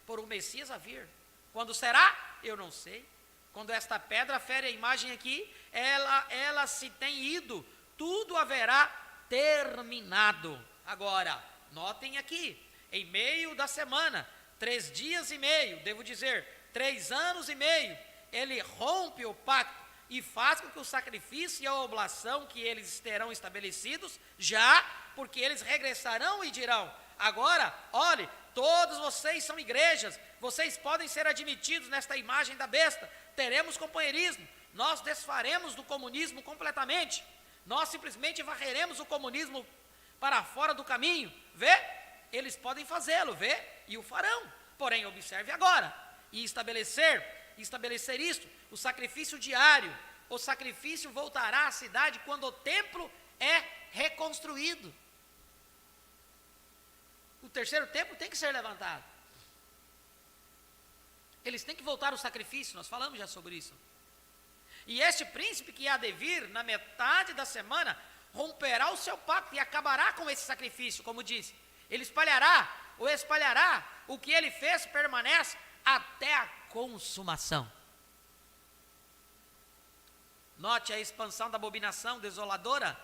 Por o Messias a vir. Quando será? Eu não sei. Quando esta pedra fere a imagem aqui, ela se tem ido, tudo haverá terminado. Agora, notem aqui, em meio da semana, 3 dias e meio, devo dizer, 3 anos e meio, ele rompe o pacto e faz com que o sacrifício e a oblação que eles terão estabelecidos, já, porque eles regressarão e dirão, agora, olhe, todos vocês são igrejas, vocês podem ser admitidos nesta imagem da besta, teremos companheirismo, nós desfaremos do comunismo completamente, nós simplesmente varreremos o comunismo para fora do caminho, vê? Eles podem fazê-lo, vê? E o farão, porém observe agora, e estabelecer isto, o sacrifício diário, o sacrifício voltará à cidade quando o templo é reconstruído. O terceiro templo tem que ser levantado. Eles têm que voltar ao sacrifício, nós falamos já sobre isso. E este príncipe que há de vir na metade da semana, romperá o seu pacto e acabará com esse sacrifício, como disse. Ele espalhará o que ele fez permanece até a consumação. Note a expansão da abominação desoladora,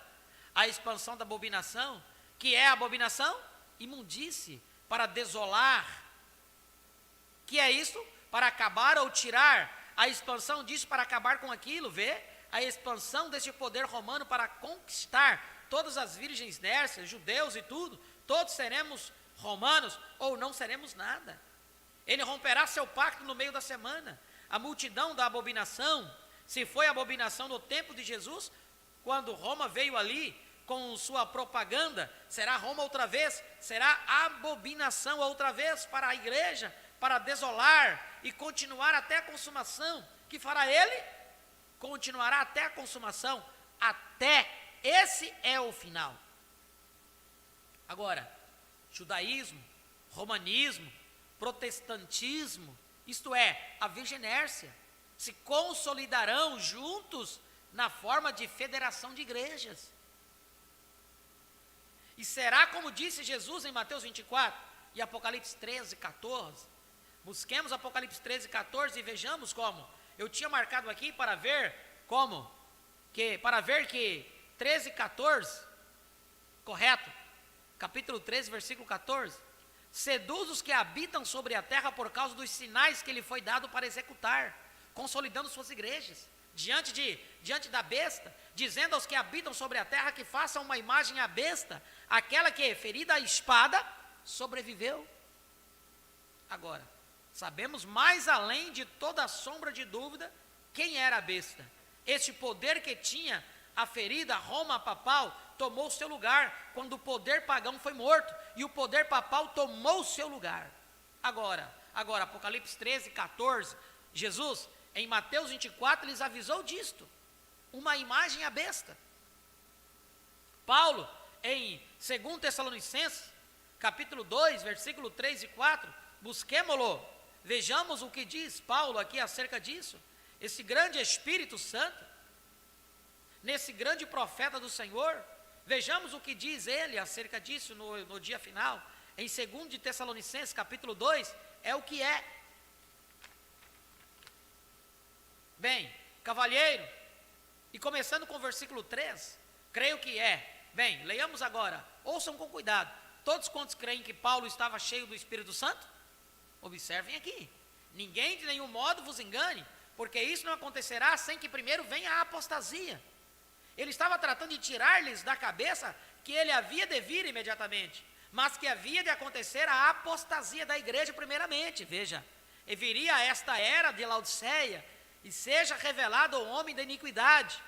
a expansão da abominação, que é a abominação? Imundície, para desolar. Que é isso? Para acabar ou tirar. A expansão disso para acabar com aquilo, vê? A expansão desse poder romano para conquistar todas as virgens nércias, judeus e tudo, todos seremos romanos ou não seremos nada. Ele romperá seu pacto no meio da semana. A multidão da abominação, se foi a abominação no tempo de Jesus, quando Roma veio ali com sua propaganda, será Roma outra vez, será abominação outra vez para a igreja, para desolar e continuar até a consumação. Que fará ele? Continuará até a consumação, até, esse é o final. Agora, judaísmo, romanismo, protestantismo, isto é, a virginércia, se consolidarão juntos na forma de federação de igrejas. E será como disse Jesus em Mateus 24 e Apocalipse 13, 14. Busquemos Apocalipse 13, 14 e vejamos como. Eu tinha marcado aqui para ver como. Para ver que 13, 14, correto? Capítulo 13, versículo 14. Seduz os que habitam sobre a terra por causa dos sinais que lhe foi dado para executar, consolidando suas igrejas, diante da besta, dizendo aos que habitam sobre a terra que façam uma imagem à besta, aquela que, ferida a espada, sobreviveu. Agora, sabemos mais além de toda sombra de dúvida quem era a besta. Este poder que tinha a ferida Roma papal tomou o seu lugar quando o poder pagão foi morto e o poder papal tomou o seu lugar. Agora, Apocalipse 13, 14, Jesus, em Mateus 24, lhes avisou disto, uma imagem à besta. Paulo, em 2 Tessalonicenses, capítulo 2, versículo 3 e 4, busquemo-lo, vejamos o que diz Paulo aqui acerca disso, esse grande Espírito Santo, nesse grande profeta do Senhor, vejamos o que diz ele acerca disso no dia final, em 2 de Tessalonicenses, capítulo 2, é o que é. Bem, cavalheiro, e começando com o versículo 3, creio que é. Bem, leiamos agora, ouçam com cuidado. Todos quantos creem que Paulo estava cheio do Espírito Santo? Observem aqui. Ninguém de nenhum modo vos engane, porque isso não acontecerá sem que primeiro venha a apostasia. Ele estava tratando de tirar-lhes da cabeça que ele havia de vir imediatamente, mas que havia de acontecer a apostasia da igreja primeiramente. Veja, e viria esta era de Laodiceia, e seja revelado o homem da iniquidade,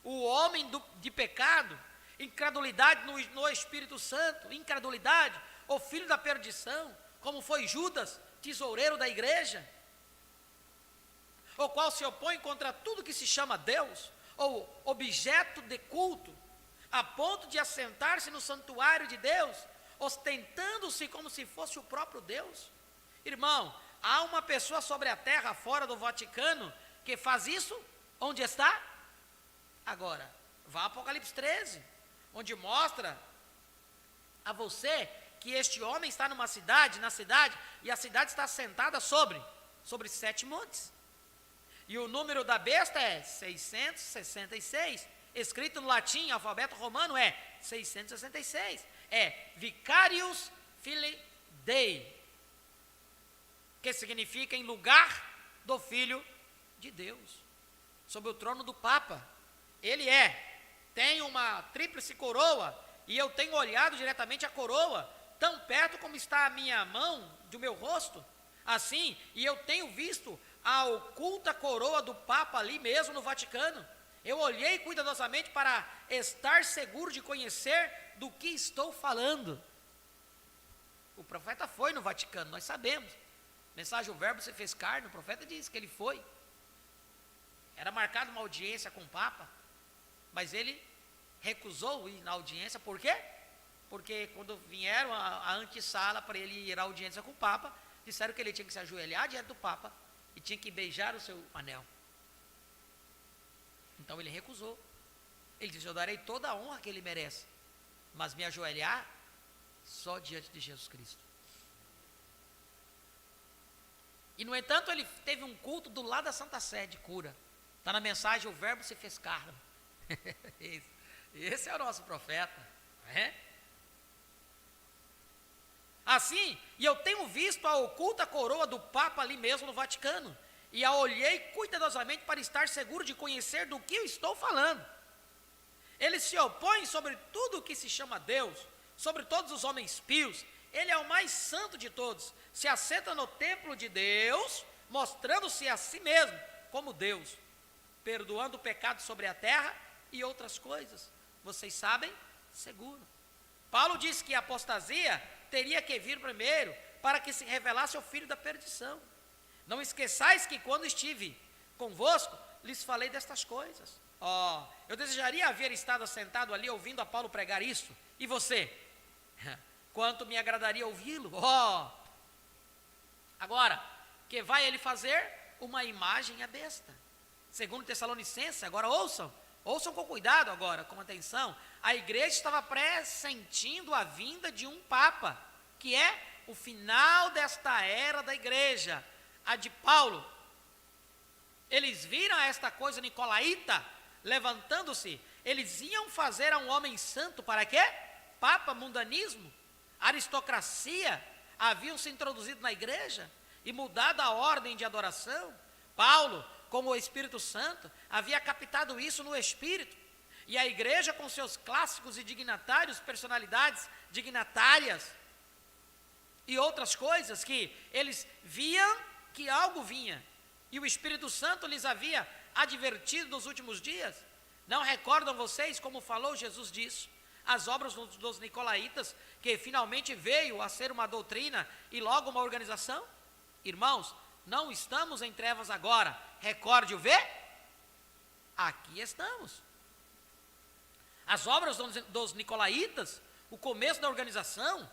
o homem de pecado, incredulidade no Espírito Santo, incredulidade, o filho da perdição, como foi Judas, tesoureiro da igreja, o qual se opõe contra tudo que se chama Deus, ou objeto de culto, a ponto de assentar-se no santuário de Deus, ostentando-se como se fosse o próprio Deus. Irmão, há uma pessoa sobre a terra, fora do Vaticano, que faz isso? Onde está? Agora, vá a Apocalipse 13, onde mostra a você que este homem está na cidade, e a cidade está assentada sobre 7 montes. E o número da besta é 666, escrito no latim, alfabeto romano é 666, é Vicarius Filii Dei, que significa em lugar do Filho de Deus, sob o trono do Papa. Ele tem uma tríplice coroa, e eu tenho olhado diretamente a coroa, tão perto como está a minha mão do meu rosto, assim, e eu tenho visto a oculta coroa do Papa ali mesmo no Vaticano. Eu olhei cuidadosamente para estar seguro de conhecer do que estou falando. O profeta foi no Vaticano, nós sabemos. Mensagem, o verbo se fez carne, o profeta disse que ele foi. Era marcada uma audiência com o Papa, mas ele recusou ir na audiência. Por quê? Porque quando vieram a antessala para ele ir à audiência com o Papa, disseram que ele tinha que se ajoelhar diante do Papa e tinha que beijar o seu anel. Então ele recusou. Ele disse: eu darei toda a honra que ele merece, mas me ajoelhar só diante de Jesus Cristo. E no entanto ele teve um culto do lado da Santa Sé de cura. Está na mensagem, o verbo se fez carne. Esse é o nosso profeta, não é? Assim, e eu tenho visto a oculta coroa do Papa ali mesmo no Vaticano, e a olhei cuidadosamente para estar seguro de conhecer do que eu estou falando. Ele se opõe sobre tudo o que se chama Deus, sobre todos os homens pios. Ele é o mais santo de todos, se assenta no templo de Deus, mostrando-se a si mesmo como Deus, perdoando o pecado sobre a terra e outras coisas. Vocês sabem? Seguro. Paulo disse que a apostasia teria que vir primeiro para que se revelasse o filho da perdição. Não esqueçais que quando estive convosco, lhes falei destas coisas. Eu desejaria haver estado sentado ali ouvindo a Paulo pregar isso. E você? Quanto me agradaria ouvi-lo. Agora, que vai ele fazer? Uma imagem à besta. Segundo Tessalonicenses, agora ouçam, Ouçam com cuidado agora, com atenção. A igreja estava pressentindo a vinda de um Papa, que é o final desta era da igreja, a de Paulo. Eles viram esta coisa nicolaíta levantando-se. Eles iam fazer a um homem santo para quê? Papa, mundanismo, aristocracia, haviam se introduzido na igreja e mudado a ordem de adoração. Paulo, como o Espírito Santo, havia captado isso no Espírito. E a igreja, com seus clássicos e dignatários, personalidades dignatárias e outras coisas, que eles viam que algo vinha. E o Espírito Santo lhes havia advertido nos últimos dias. Não recordam vocês como falou Jesus disso? As obras dos nicolaítas, que finalmente veio a ser uma doutrina e logo uma organização? Irmãos, não estamos em trevas agora. Recorde o ver? Aqui estamos. As obras dos nicolaítas, o começo da organização,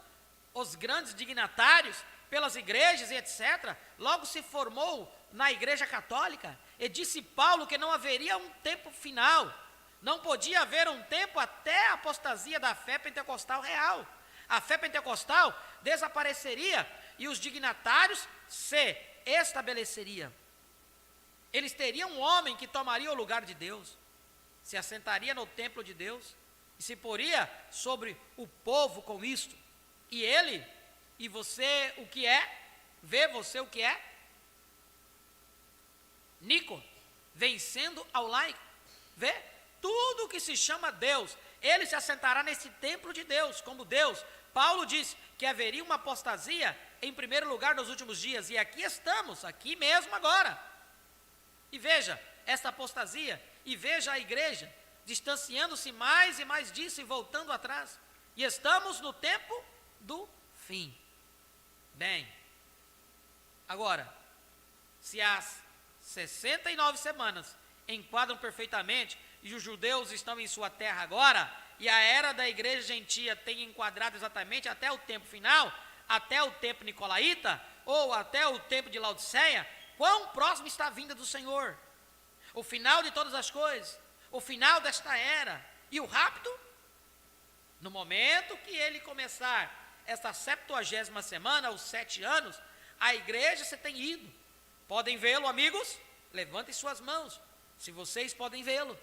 os grandes dignatários pelas igrejas e etc., logo se formou na igreja católica. E disse Paulo que não haveria um tempo final, não podia haver um tempo até a apostasia da fé pentecostal real. A fé pentecostal desapareceria e os dignatários se estabeleceriam. Eles teriam um homem que tomaria o lugar de Deus, se assentaria no templo de Deus e se poria sobre o povo com isto. E ele, e você o que é? Vê você o que é? Nico, vencendo ao laico. Vê? Tudo o que se chama Deus, ele se assentará nesse templo de Deus, como Deus. Paulo disse que haveria uma apostasia em primeiro lugar nos últimos dias, e aqui estamos, aqui mesmo agora. E veja essa apostasia, e veja a igreja distanciando-se mais e mais disso e voltando atrás. E estamos no tempo do fim. Bem, agora, se as 69 semanas enquadram perfeitamente, e os judeus estão em sua terra agora, e a era da igreja gentia tem enquadrado exatamente até o tempo final, até o tempo nicolaíta, ou até o tempo de Laodiceia, quão próximo está a vinda do Senhor? O final de todas as coisas, o final desta era, e o rapto? No momento que ele começar esta 70ª semana, os 7 anos, a igreja se tem ido. Podem vê-lo, amigos? Levantem suas mãos, se vocês podem vê-lo.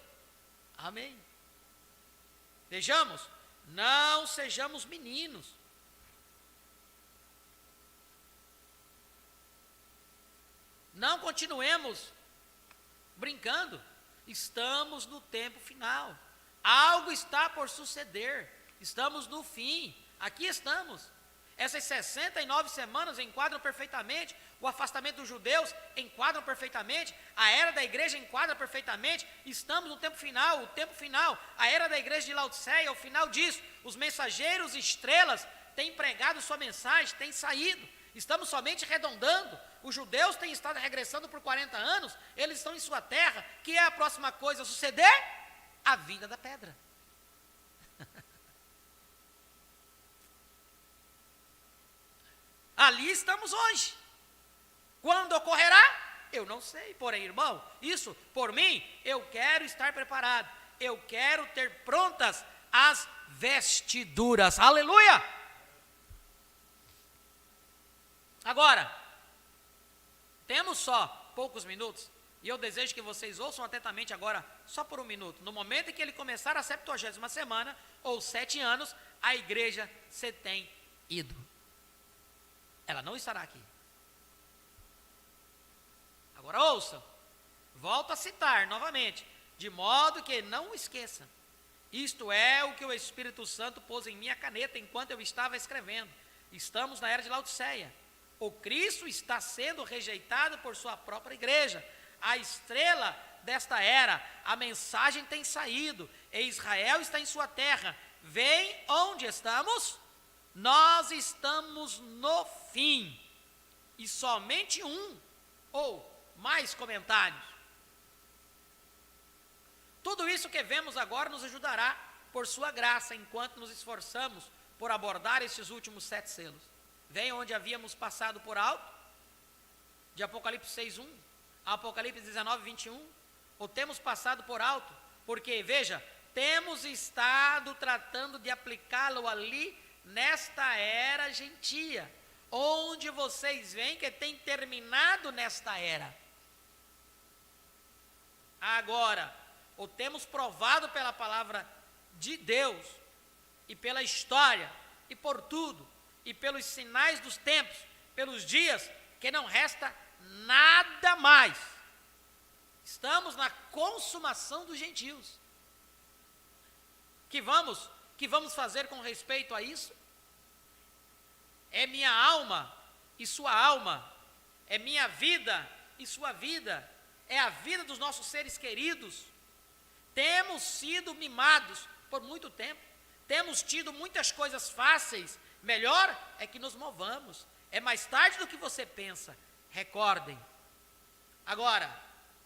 Amém. Vejamos, não sejamos meninos. Não continuemos brincando. Estamos no tempo final. Algo está por suceder. Estamos no fim. Aqui estamos. Essas 69 semanas enquadram perfeitamente, o afastamento dos judeus enquadram perfeitamente, a era da igreja enquadra perfeitamente, estamos no tempo final, o tempo final, a era da igreja de Laodiceia, o final disso, os mensageiros estrelas têm pregado sua mensagem, têm saído, estamos somente arredondando, os judeus têm estado regressando por 40 anos, eles estão em sua terra, que é a próxima coisa a suceder? A vinda da pedra. Ali estamos hoje. Quando ocorrerá? Eu não sei. Porém, irmão, isso, por mim, eu quero estar preparado. Eu quero ter prontas as vestiduras. Aleluia! Agora, temos só poucos minutos. E eu desejo que vocês ouçam atentamente agora, só por um minuto. No momento em que ele começar a 70ª semana, ou 7 anos, a igreja se tem ido. Ela não estará aqui. Agora ouçam, volto a citar novamente, de modo que não esqueçam. Isto é o que o Espírito Santo pôs em minha caneta enquanto eu estava escrevendo. Estamos na era de Laodiceia. O Cristo está sendo rejeitado por sua própria igreja. A estrela desta era, a mensagem tem saído, e Israel está em sua terra. Vem onde estamos? Nós estamos no fim, e somente um ou mais comentários. Tudo isso que vemos agora nos ajudará, por sua graça, enquanto nos esforçamos por abordar esses últimos 7 selos. Vem onde havíamos passado por alto, de Apocalipse 6:1 a Apocalipse 19:21, ou temos passado por alto Porque, veja, temos estado tratando de aplicá-lo ali nesta era gentia, onde vocês veem que tem terminado nesta era. Agora, o temos provado pela palavra de Deus, e pela história, e por tudo, e pelos sinais dos tempos, pelos dias, que não resta nada mais. Estamos na consumação dos gentios. Que vamos fazer com respeito a isso? É minha alma e sua alma, é minha vida e sua vida, é a vida dos nossos seres queridos. Temos sido mimados por muito tempo, temos tido muitas coisas fáceis, melhor é que nos movamos, é mais tarde do que você pensa, recordem. Agora,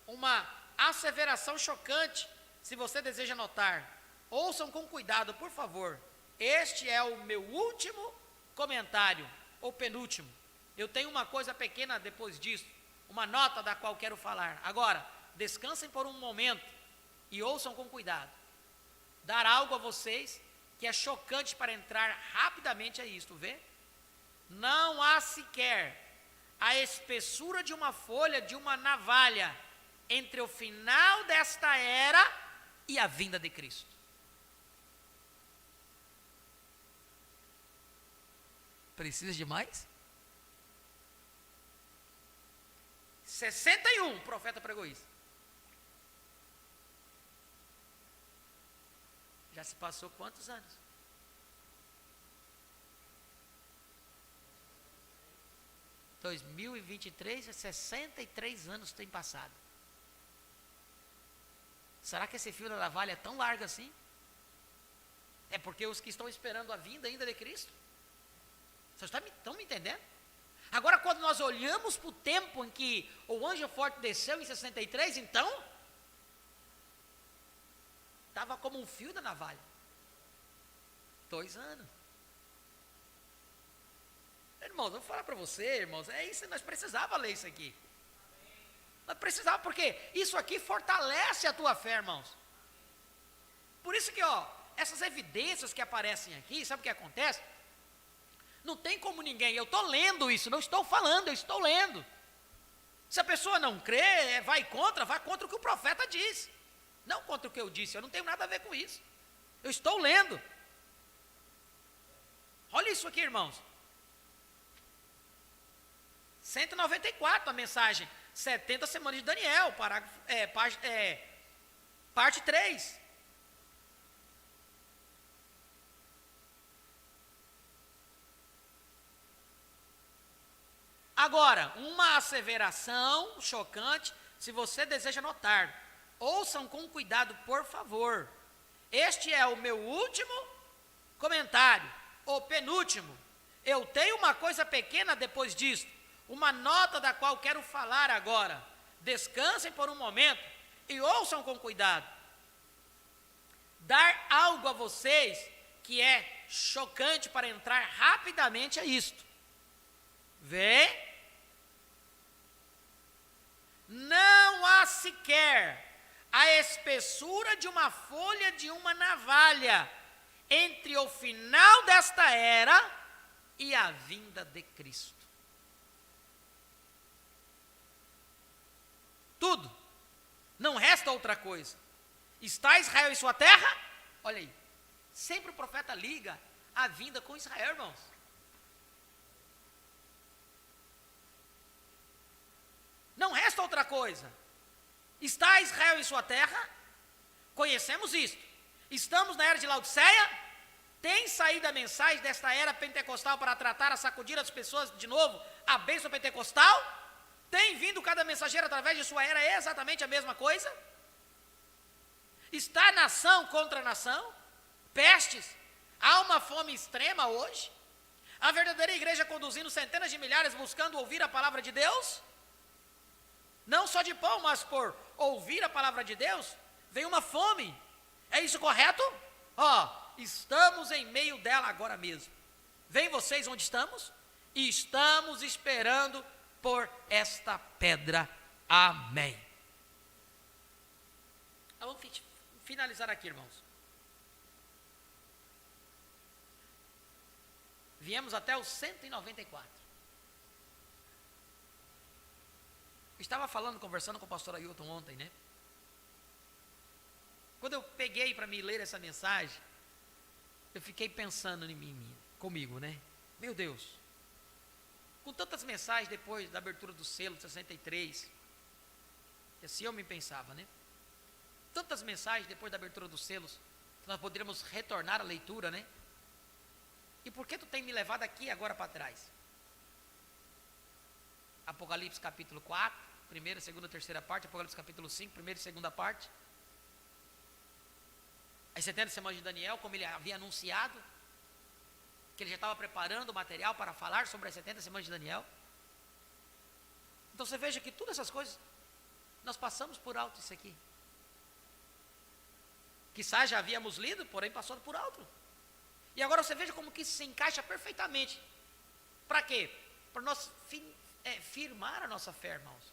uma asseveração chocante, se você deseja notar, ouçam com cuidado, por favor, este é o meu último comentário, ou penúltimo. Eu tenho uma coisa pequena depois disso, uma nota da qual quero falar. Agora, descansem por um momento e ouçam com cuidado. Dar algo a vocês que é chocante para entrar rapidamente a isto, vê? Não há sequer a espessura de uma folha de uma navalha entre o final desta era e a vinda de Cristo. Precisa de mais? 61, o profeta pregou isso. Já se passou quantos anos? 2023, 63 anos tem passado. Será que esse fio da navalha é tão largo assim? É porque os que estão esperando a vinda ainda de Cristo? Vocês estão me entendendo? Agora, quando nós olhamos para o tempo em que o anjo forte desceu em 63, então, estava como um fio da navalha. 2 anos. Irmãos, eu vou falar para você, irmãos, é isso, nós precisávamos ler isso aqui. Nós precisávamos, porque isso aqui fortalece a tua fé, irmãos. Por isso que, essas evidências que aparecem aqui, sabe o que acontece? Não tem como ninguém, eu estou lendo isso, não estou falando, eu estou lendo. Se a pessoa não crê, vai contra o que o profeta diz. Não contra o que eu disse, eu não tenho nada a ver com isso. Eu estou lendo. Olha isso aqui, irmãos. 194 a mensagem, 70 semanas de Daniel, parte 3. Agora, uma asseveração chocante, se você deseja notar, ouçam com cuidado, por favor. Este é o meu último comentário, o penúltimo. Eu tenho uma coisa pequena depois disso, uma nota da qual quero falar agora. Descansem por um momento e ouçam com cuidado. Dar algo a vocês que é chocante para entrar rapidamente a isto. Vê? Não há sequer a espessura de uma folha de uma navalha entre o final desta era e a vinda de Cristo. Tudo. Não resta outra coisa. Está Israel em sua terra? Olha aí. Sempre o profeta liga a vinda com Israel, irmãos. Não resta outra coisa. Está Israel em sua terra? Conhecemos isto. Estamos na era de Laodiceia? Tem saído a mensagem desta era pentecostal para tratar, a sacudir as pessoas de novo, a bênção pentecostal? Tem vindo cada mensageiro através de sua era, é exatamente a mesma coisa? Está nação contra nação? Pestes? Há uma fome extrema hoje? A verdadeira igreja conduzindo centenas de milhares buscando ouvir a palavra de Deus? Não só de pão, mas por ouvir a palavra de Deus, vem uma fome. É isso correto? Estamos em meio dela agora mesmo. Vem vocês onde estamos? E estamos esperando por esta pedra. Amém. Vamos finalizar aqui, irmãos. Viemos até o 194. Estava conversando com o pastor Ailton ontem, né? Quando eu peguei para me ler essa mensagem, eu fiquei pensando em mim, comigo, né? Meu Deus, com tantas mensagens depois da abertura do selo 63, e assim eu me pensava, né? Tantas mensagens depois da abertura dos selos, que nós poderíamos retornar à leitura, né? E por que tu tem me levado aqui agora para trás? Apocalipse capítulo 4, primeira, segunda, terceira parte, Apocalipse capítulo 5, primeira e segunda parte. As 70 semanas de Daniel, como ele havia anunciado, que ele já estava preparando o material para falar sobre as 70 semanas de Daniel. Então você veja que todas essas coisas, nós passamos por alto isso aqui. Quizás já havíamos lido, porém passando por alto. E agora você veja como que isso se encaixa perfeitamente. Para quê? Para nós firmar a nossa fé, irmãos.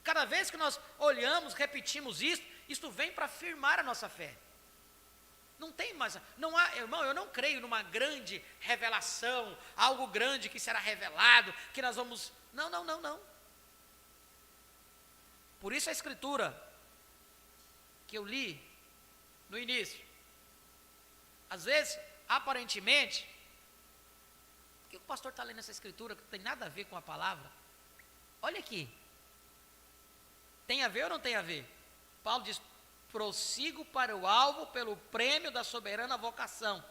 Cada vez que nós olhamos, repetimos isso, isto vem para firmar a nossa fé. Não tem mais, não há, irmão, eu não creio numa grande revelação, algo grande que será revelado, que nós vamos, não. Por isso a escritura que eu li no início, às vezes, aparentemente, por que o pastor está lendo essa escritura que não tem nada a ver com a palavra? Olha aqui, tem a ver ou não tem a ver? Paulo diz, prossigo para o alvo pelo prêmio da soberana vocação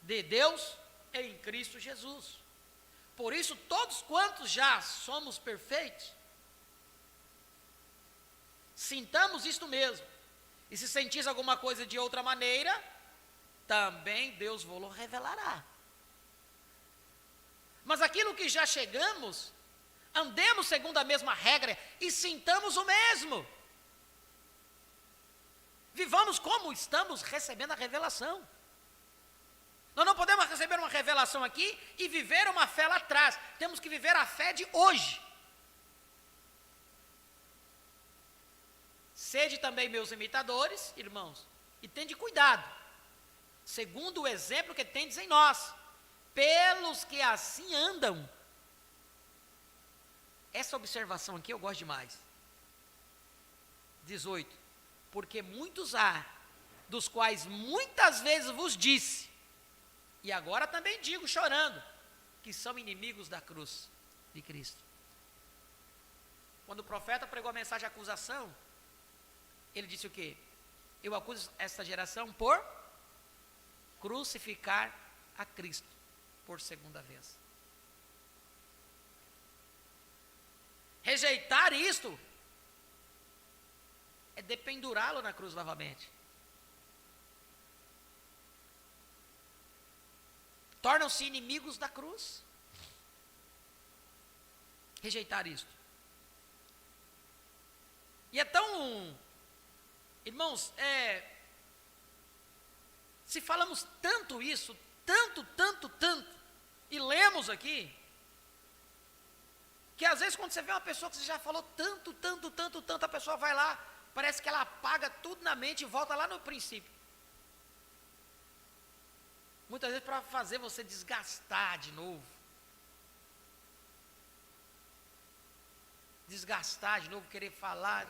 de Deus em Cristo Jesus. Por isso, todos quantos já somos perfeitos, sintamos isto mesmo. E se sentis alguma coisa de outra maneira, também Deus vos revelará. Mas aquilo que já chegamos, andemos segundo a mesma regra e sintamos o mesmo. Vivamos como estamos recebendo a revelação. Nós não podemos receber uma revelação aqui e viver uma fé lá atrás. Temos que viver a fé de hoje. Sede também meus imitadores, irmãos, e tende cuidado, segundo o exemplo que tendes em nós, pelos que assim andam. Essa observação aqui eu gosto demais. 18. Porque muitos há, dos quais muitas vezes vos disse, e agora também digo chorando, que são inimigos da cruz de Cristo. Quando o profeta pregou a mensagem de acusação, ele disse o quê? Eu acuso esta geração por crucificar a Cristo por segunda vez. Rejeitar isto é dependurá-lo na cruz novamente. Tornam-se inimigos da cruz. Rejeitar isto. E é tão, irmãos, se falamos tanto isso, tanto, e lemos aqui, que às vezes quando você vê uma pessoa que você já falou tanto, a pessoa vai lá, parece que ela apaga tudo na mente e volta lá no princípio. Muitas vezes para fazer você desgastar de novo. Desgastar de novo, querer falar.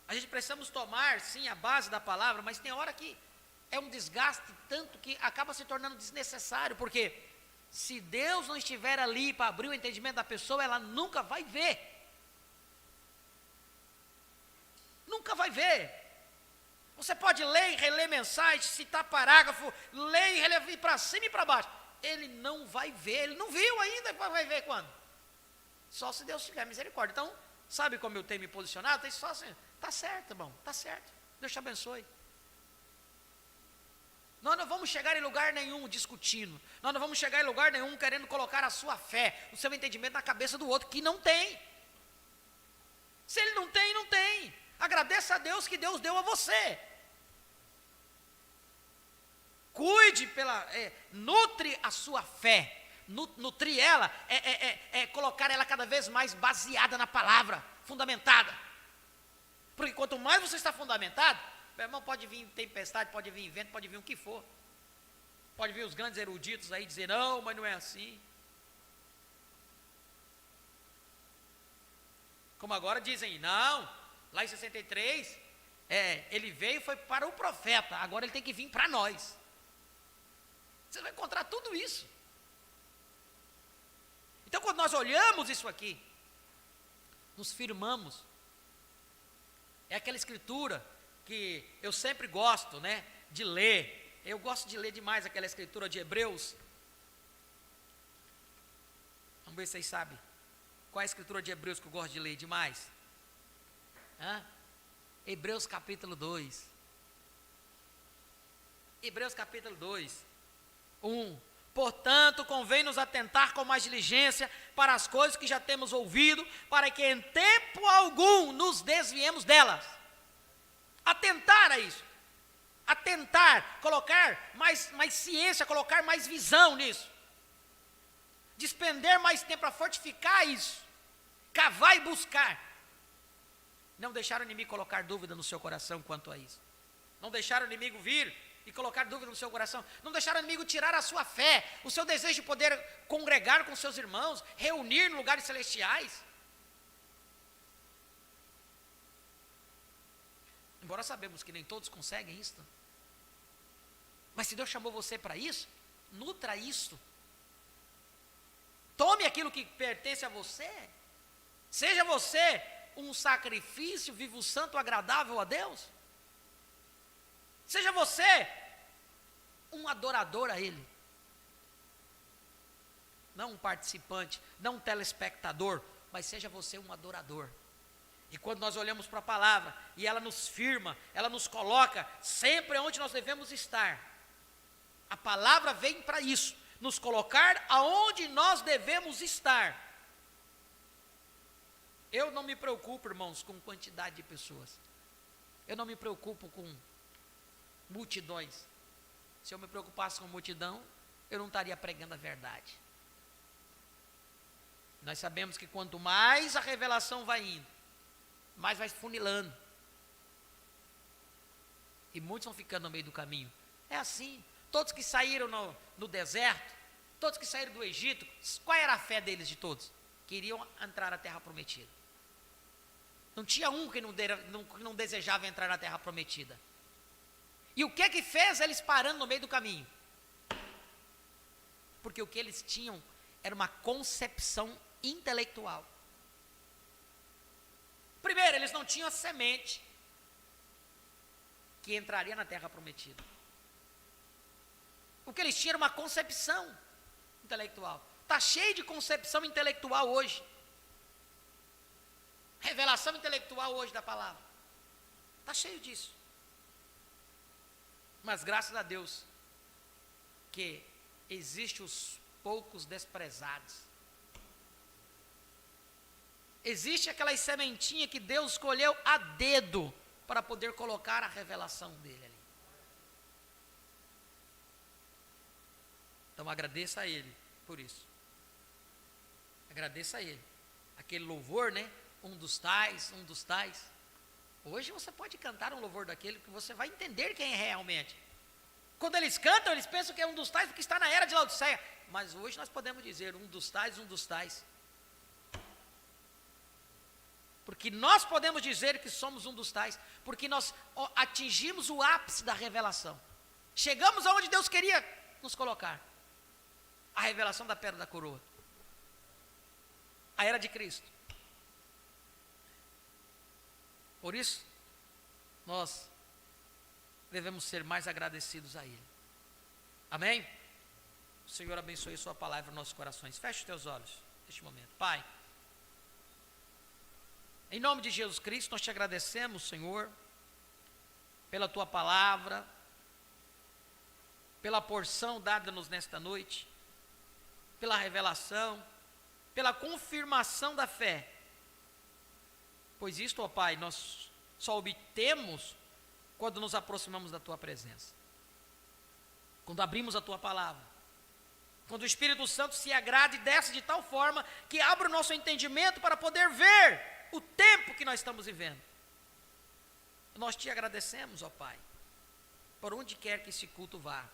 A gente precisamos tomar, sim, a base da palavra, mas tem hora que é um desgaste tanto que acaba se tornando desnecessário, porque se Deus não estiver ali para abrir o entendimento da pessoa, ela nunca vai ver. Nunca vai ver. Você pode ler e reler mensagem, citar parágrafo, ler e reler para cima e para baixo. Ele não vai ver, ele não viu ainda, vai ver quando? Só se Deus tiver misericórdia. Então, sabe como eu tenho me posicionado? Tem só assim, tá certo, irmão, tá certo. Deus te abençoe. Nós não vamos chegar em lugar nenhum discutindo. Nós não vamos chegar em lugar nenhum querendo colocar a sua fé, o seu entendimento na cabeça do outro, que não tem. Se ele não tem, não tem. Agradeça a Deus que Deus deu a você. Cuide nutre a sua fé. nutrir ela, colocar ela cada vez mais baseada na palavra, fundamentada. Porque quanto mais você está fundamentado, meu irmão, pode vir tempestade, pode vir vento, pode vir o que for. Pode vir os grandes eruditos aí dizer, não, mas não é assim. Como agora dizem, não, lá em 63, ele veio e foi para o profeta, agora ele tem que vir para nós. Você vai encontrar tudo isso. Então, quando nós olhamos isso aqui, nos firmamos. É aquela escritura que eu sempre gosto, né, de ler. Eu gosto de ler demais aquela escritura de Hebreus. Vamos ver se vocês sabem. Qual é a escritura de Hebreus que eu gosto de ler demais? Hebreus capítulo 2. Hebreus capítulo 2. 1. Portanto, convém-nos atentar com mais diligência para as coisas que já temos ouvido, para que em tempo algum nos desviemos delas. Atentar a isso. Atentar, colocar mais ciência, colocar mais visão nisso. Despender mais tempo para fortificar isso. Cavar e buscar. Não deixar o inimigo colocar dúvida no seu coração quanto a isso. Não deixar o inimigo vir e colocar dúvida no seu coração. Não deixar o inimigo tirar a sua fé, o seu desejo de poder congregar com seus irmãos, reunir em lugares celestiais. Embora sabemos que nem todos conseguem isso. Mas se Deus chamou você para isso, nutra isso. Tome aquilo que pertence a você. Seja você um sacrifício vivo, santo, agradável a Deus. Seja você um adorador a Ele. Não um participante, não um telespectador, mas seja você um adorador. E quando nós olhamos para a palavra, e ela nos firma, ela nos coloca sempre onde nós devemos estar. A palavra vem para isso, nos colocar aonde nós devemos estar. Eu não me preocupo, irmãos, com quantidade de pessoas. Eu não me preocupo com multidões. Se eu me preocupasse com multidão, eu não estaria pregando a verdade. Nós sabemos que quanto mais a revelação vai indo, mais vai funilando. E muitos vão ficando no meio do caminho. É assim. Todos que saíram no deserto, todos que saíram do Egito, qual era a fé deles de todos? Queriam entrar na terra prometida. Não tinha um que não desejava entrar na terra prometida. E o que fez eles parando no meio do caminho? Porque o que eles tinham era uma concepção intelectual. Primeiro, eles não tinham a semente que entraria na terra prometida. O que eles tinham era uma concepção intelectual. Está cheio de concepção intelectual hoje. Revelação intelectual hoje da palavra. Está cheio disso. Mas graças a Deus que existem os poucos desprezados. Existe aquela sementinha que Deus escolheu a dedo para poder colocar a revelação dele ali. Então agradeça a Ele por isso. Agradeça a Ele. Aquele louvor, né? Um dos tais. Hoje você pode cantar um louvor daquele que você vai entender quem é realmente. Quando eles cantam, eles pensam que é um dos tais porque está na era de Laodiceia. Mas hoje nós podemos dizer um dos tais. Porque nós podemos dizer que somos um dos tais, porque nós atingimos o ápice da revelação. Chegamos aonde Deus queria nos colocar. A revelação da pedra da coroa. A era de Cristo. Por isso, nós devemos ser mais agradecidos a Ele. Amém? O Senhor abençoe sua palavra nos nossos corações. Feche os teus olhos neste momento. Pai, em nome de Jesus Cristo, nós te agradecemos, Senhor, pela tua palavra, pela porção dada-nos nesta noite, pela revelação, pela confirmação da fé. Pois isto, ó Pai, nós só obtemos quando nos aproximamos da tua presença. Quando abrimos a tua palavra. Quando o Espírito Santo se agrada e desce de tal forma que abre o nosso entendimento para poder ver o tempo que nós estamos vivendo. Nós te agradecemos, ó Pai, por onde quer que esse culto vá.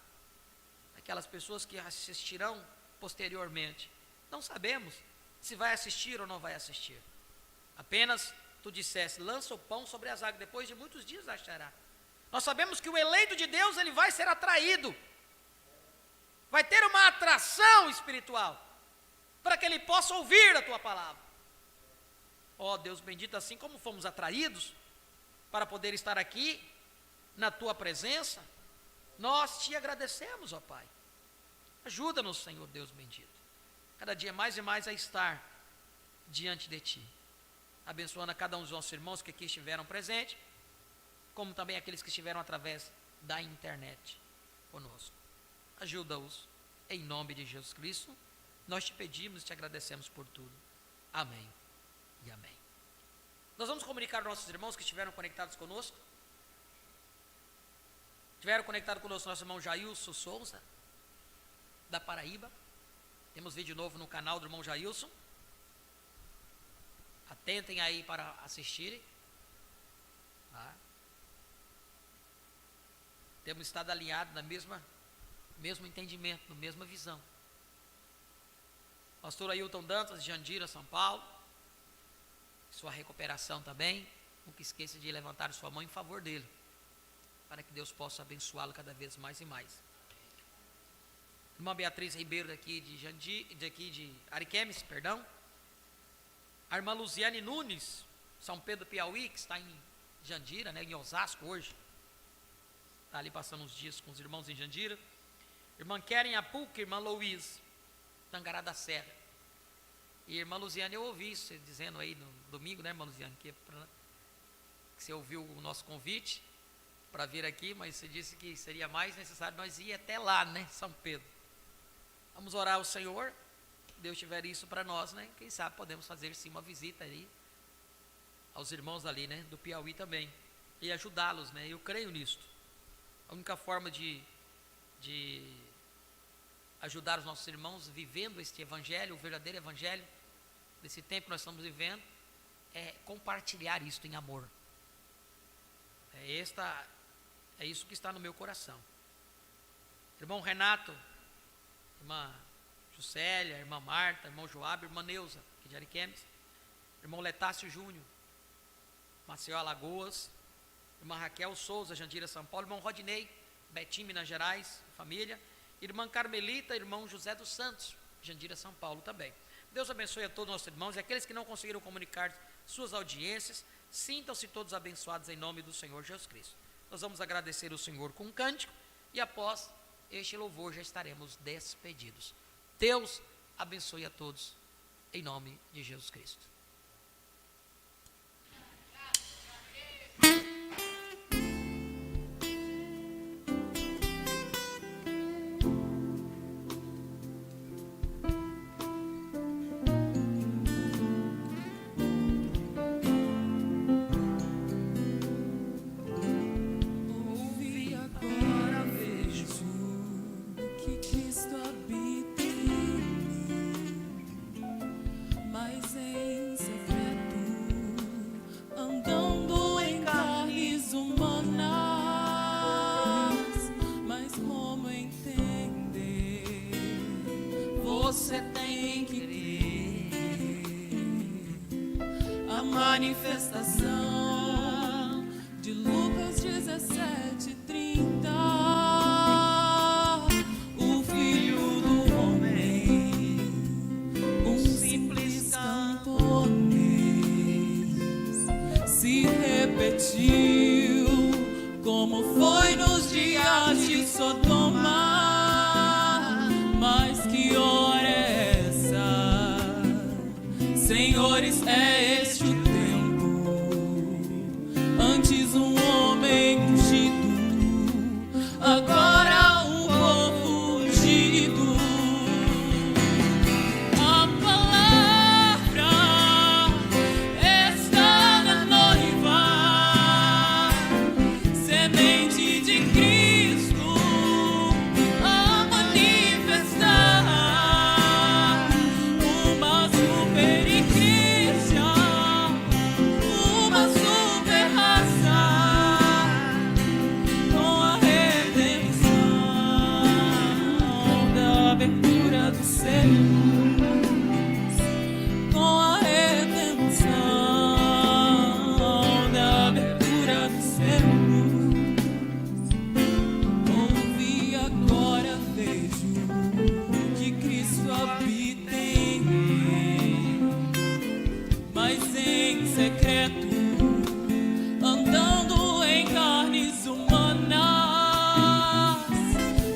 Aquelas pessoas que assistirão posteriormente, não sabemos se vai assistir ou não vai assistir. Apenas tu disseste, lança o pão sobre as águas, depois de muitos dias achará. Nós sabemos que o eleito de Deus, ele vai ser atraído, vai ter uma atração espiritual, para que ele possa ouvir a tua palavra. Ó Deus bendito, assim como fomos atraídos, para poder estar aqui, na tua presença, nós te agradecemos, ó Pai. Ajuda-nos, Senhor Deus bendito, cada dia mais e mais a estar diante de Ti, abençoando a cada um dos nossos irmãos que aqui estiveram presentes, como também aqueles que estiveram através da internet conosco. Ajuda-os, em nome de Jesus Cristo, nós te pedimos e te agradecemos por tudo. Amém e amém. Nós vamos comunicar aos nossos irmãos que estiveram conectados conosco. Estiveram conectados conosco nosso irmão Jailson Souza, da Paraíba. Temos vídeo novo no canal do irmão Jailson. Atentem aí para assistirem. Tá? Temos estado alinhados na mesmo entendimento, na mesma visão. Pastor Ailton Dantas, de Jandira, São Paulo. Sua recuperação também. Nunca esqueça de levantar sua mão em favor dele, para que Deus possa abençoá-lo cada vez mais e mais. Irmã Beatriz Ribeiro daqui de Ariquemes, perdão. A irmã Luziane Nunes, São Pedro Piauí, que está em Jandira, né, em Osasco hoje. Está ali passando uns dias com os irmãos em Jandira. Irmã Keren Apuca, irmã Louise, Tangará da Serra. E irmã Luziane, eu ouvi você dizendo aí no domingo, né, irmã Luziane, que você ouviu o nosso convite para vir aqui, mas você disse que seria mais necessário nós ir até lá, né, São Pedro. Vamos orar ao Senhor, Deus tiver isso para nós, né, quem sabe podemos fazer sim uma visita aí aos irmãos ali, né, do Piauí também, e ajudá-los, né, eu creio nisto. A única forma de ajudar os nossos irmãos vivendo este evangelho, o verdadeiro evangelho, desse tempo que nós estamos vivendo, é compartilhar isto em amor. É isso que está no meu coração. Irmão Renato, irmã Juscelia, irmã Marta, irmão Joab, irmã Neuza, aqui de Ariquemes, irmão Letácio Júnior, Maceió, Alagoas, irmã Raquel Souza, Jandira, São Paulo, irmão Rodinei, Betim, Minas Gerais, família, irmã Carmelita, irmão José dos Santos, Jandira, São Paulo também. Deus abençoe a todos os nossos irmãos e aqueles que não conseguiram comunicar suas audiências, sintam-se todos abençoados em nome do Senhor Jesus Cristo. Nós vamos agradecer o Senhor com um cântico e após este louvor já estaremos despedidos. Deus abençoe a todos em nome de Jesus Cristo. Você tem que crer. A manifestação de Lucas 17:30. O Filho do Homem, um simples camponês, se repetiu como foi nos dias de Sodoma. Mas que hora é essa, senhores, é este o tempo. Antes um homem ungido, agora um povo ungido. A palavra está na noiva, semente de Cristo a manifestar. secreto, andando em carnes humanas.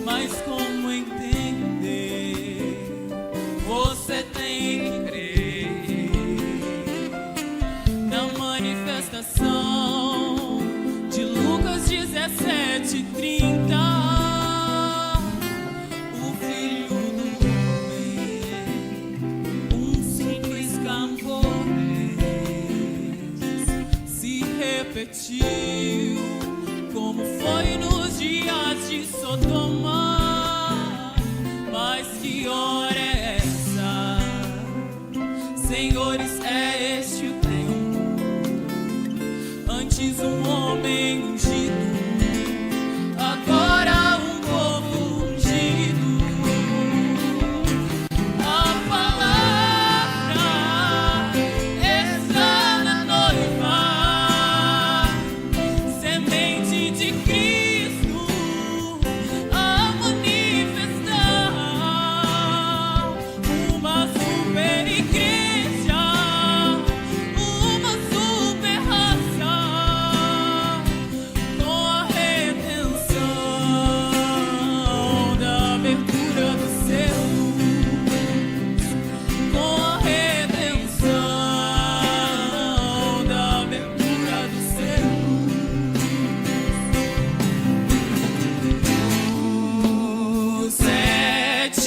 Mas como entender? Você tem que crer na manifestação de Lucas 17:30. O Filho do Homem, um simples camponês, se repetiu como foi nos dias de Sodoma. Mas que hora é essa? Senhores, é este o tempo. Antes um homem ungido, agora um povo ungido. A palavra está na noiva, semente de Cristo a manifestar. Uma super igreja, uma super raça, com a redenção da abertura dos céus, com a redenção da abertura dos céus. O sétimo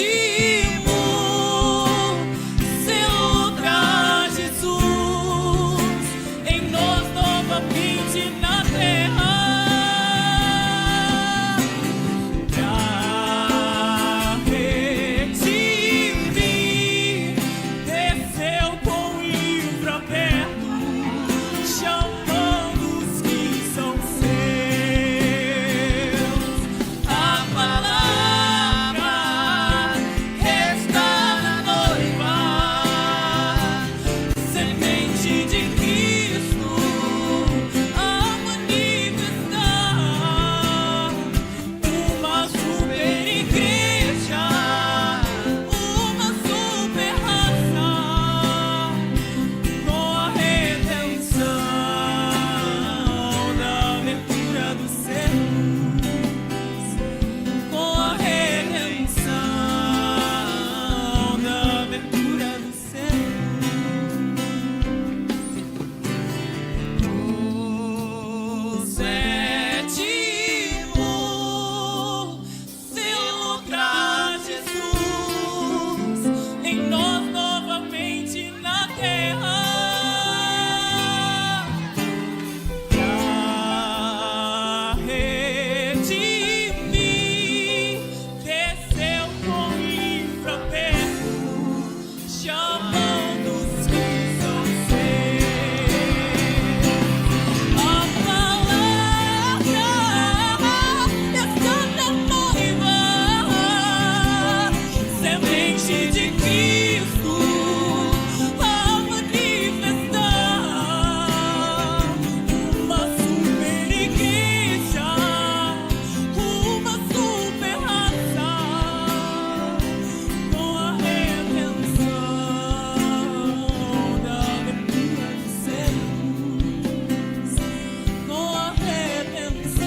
selo pra Jesus em nós novamente na terra. Pra redimir, desceu com o livro aberto, chamando os que são seus. A palavra está na noiva, semente de Cristo a manifestar. Uma super igreja, uma super raça, com a redenção da abertura dos céus, com a redenção da abertura dos céus. O sétimo selo pra Jesus em nós novamente na terra. Pra redimir, desceu com o livro aberto, chamando os que são seus. A palavra está na noiva, semente de Cristo a manifestar. Uma super igreja, uma super raça, com a redenção da abertura dos céus, com a redenção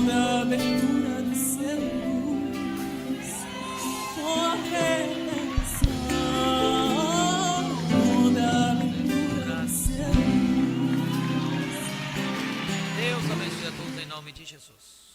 da abertura dos céus, com a redenção da abertura dos céus. Deus abençoe a todos em nome de Jesus.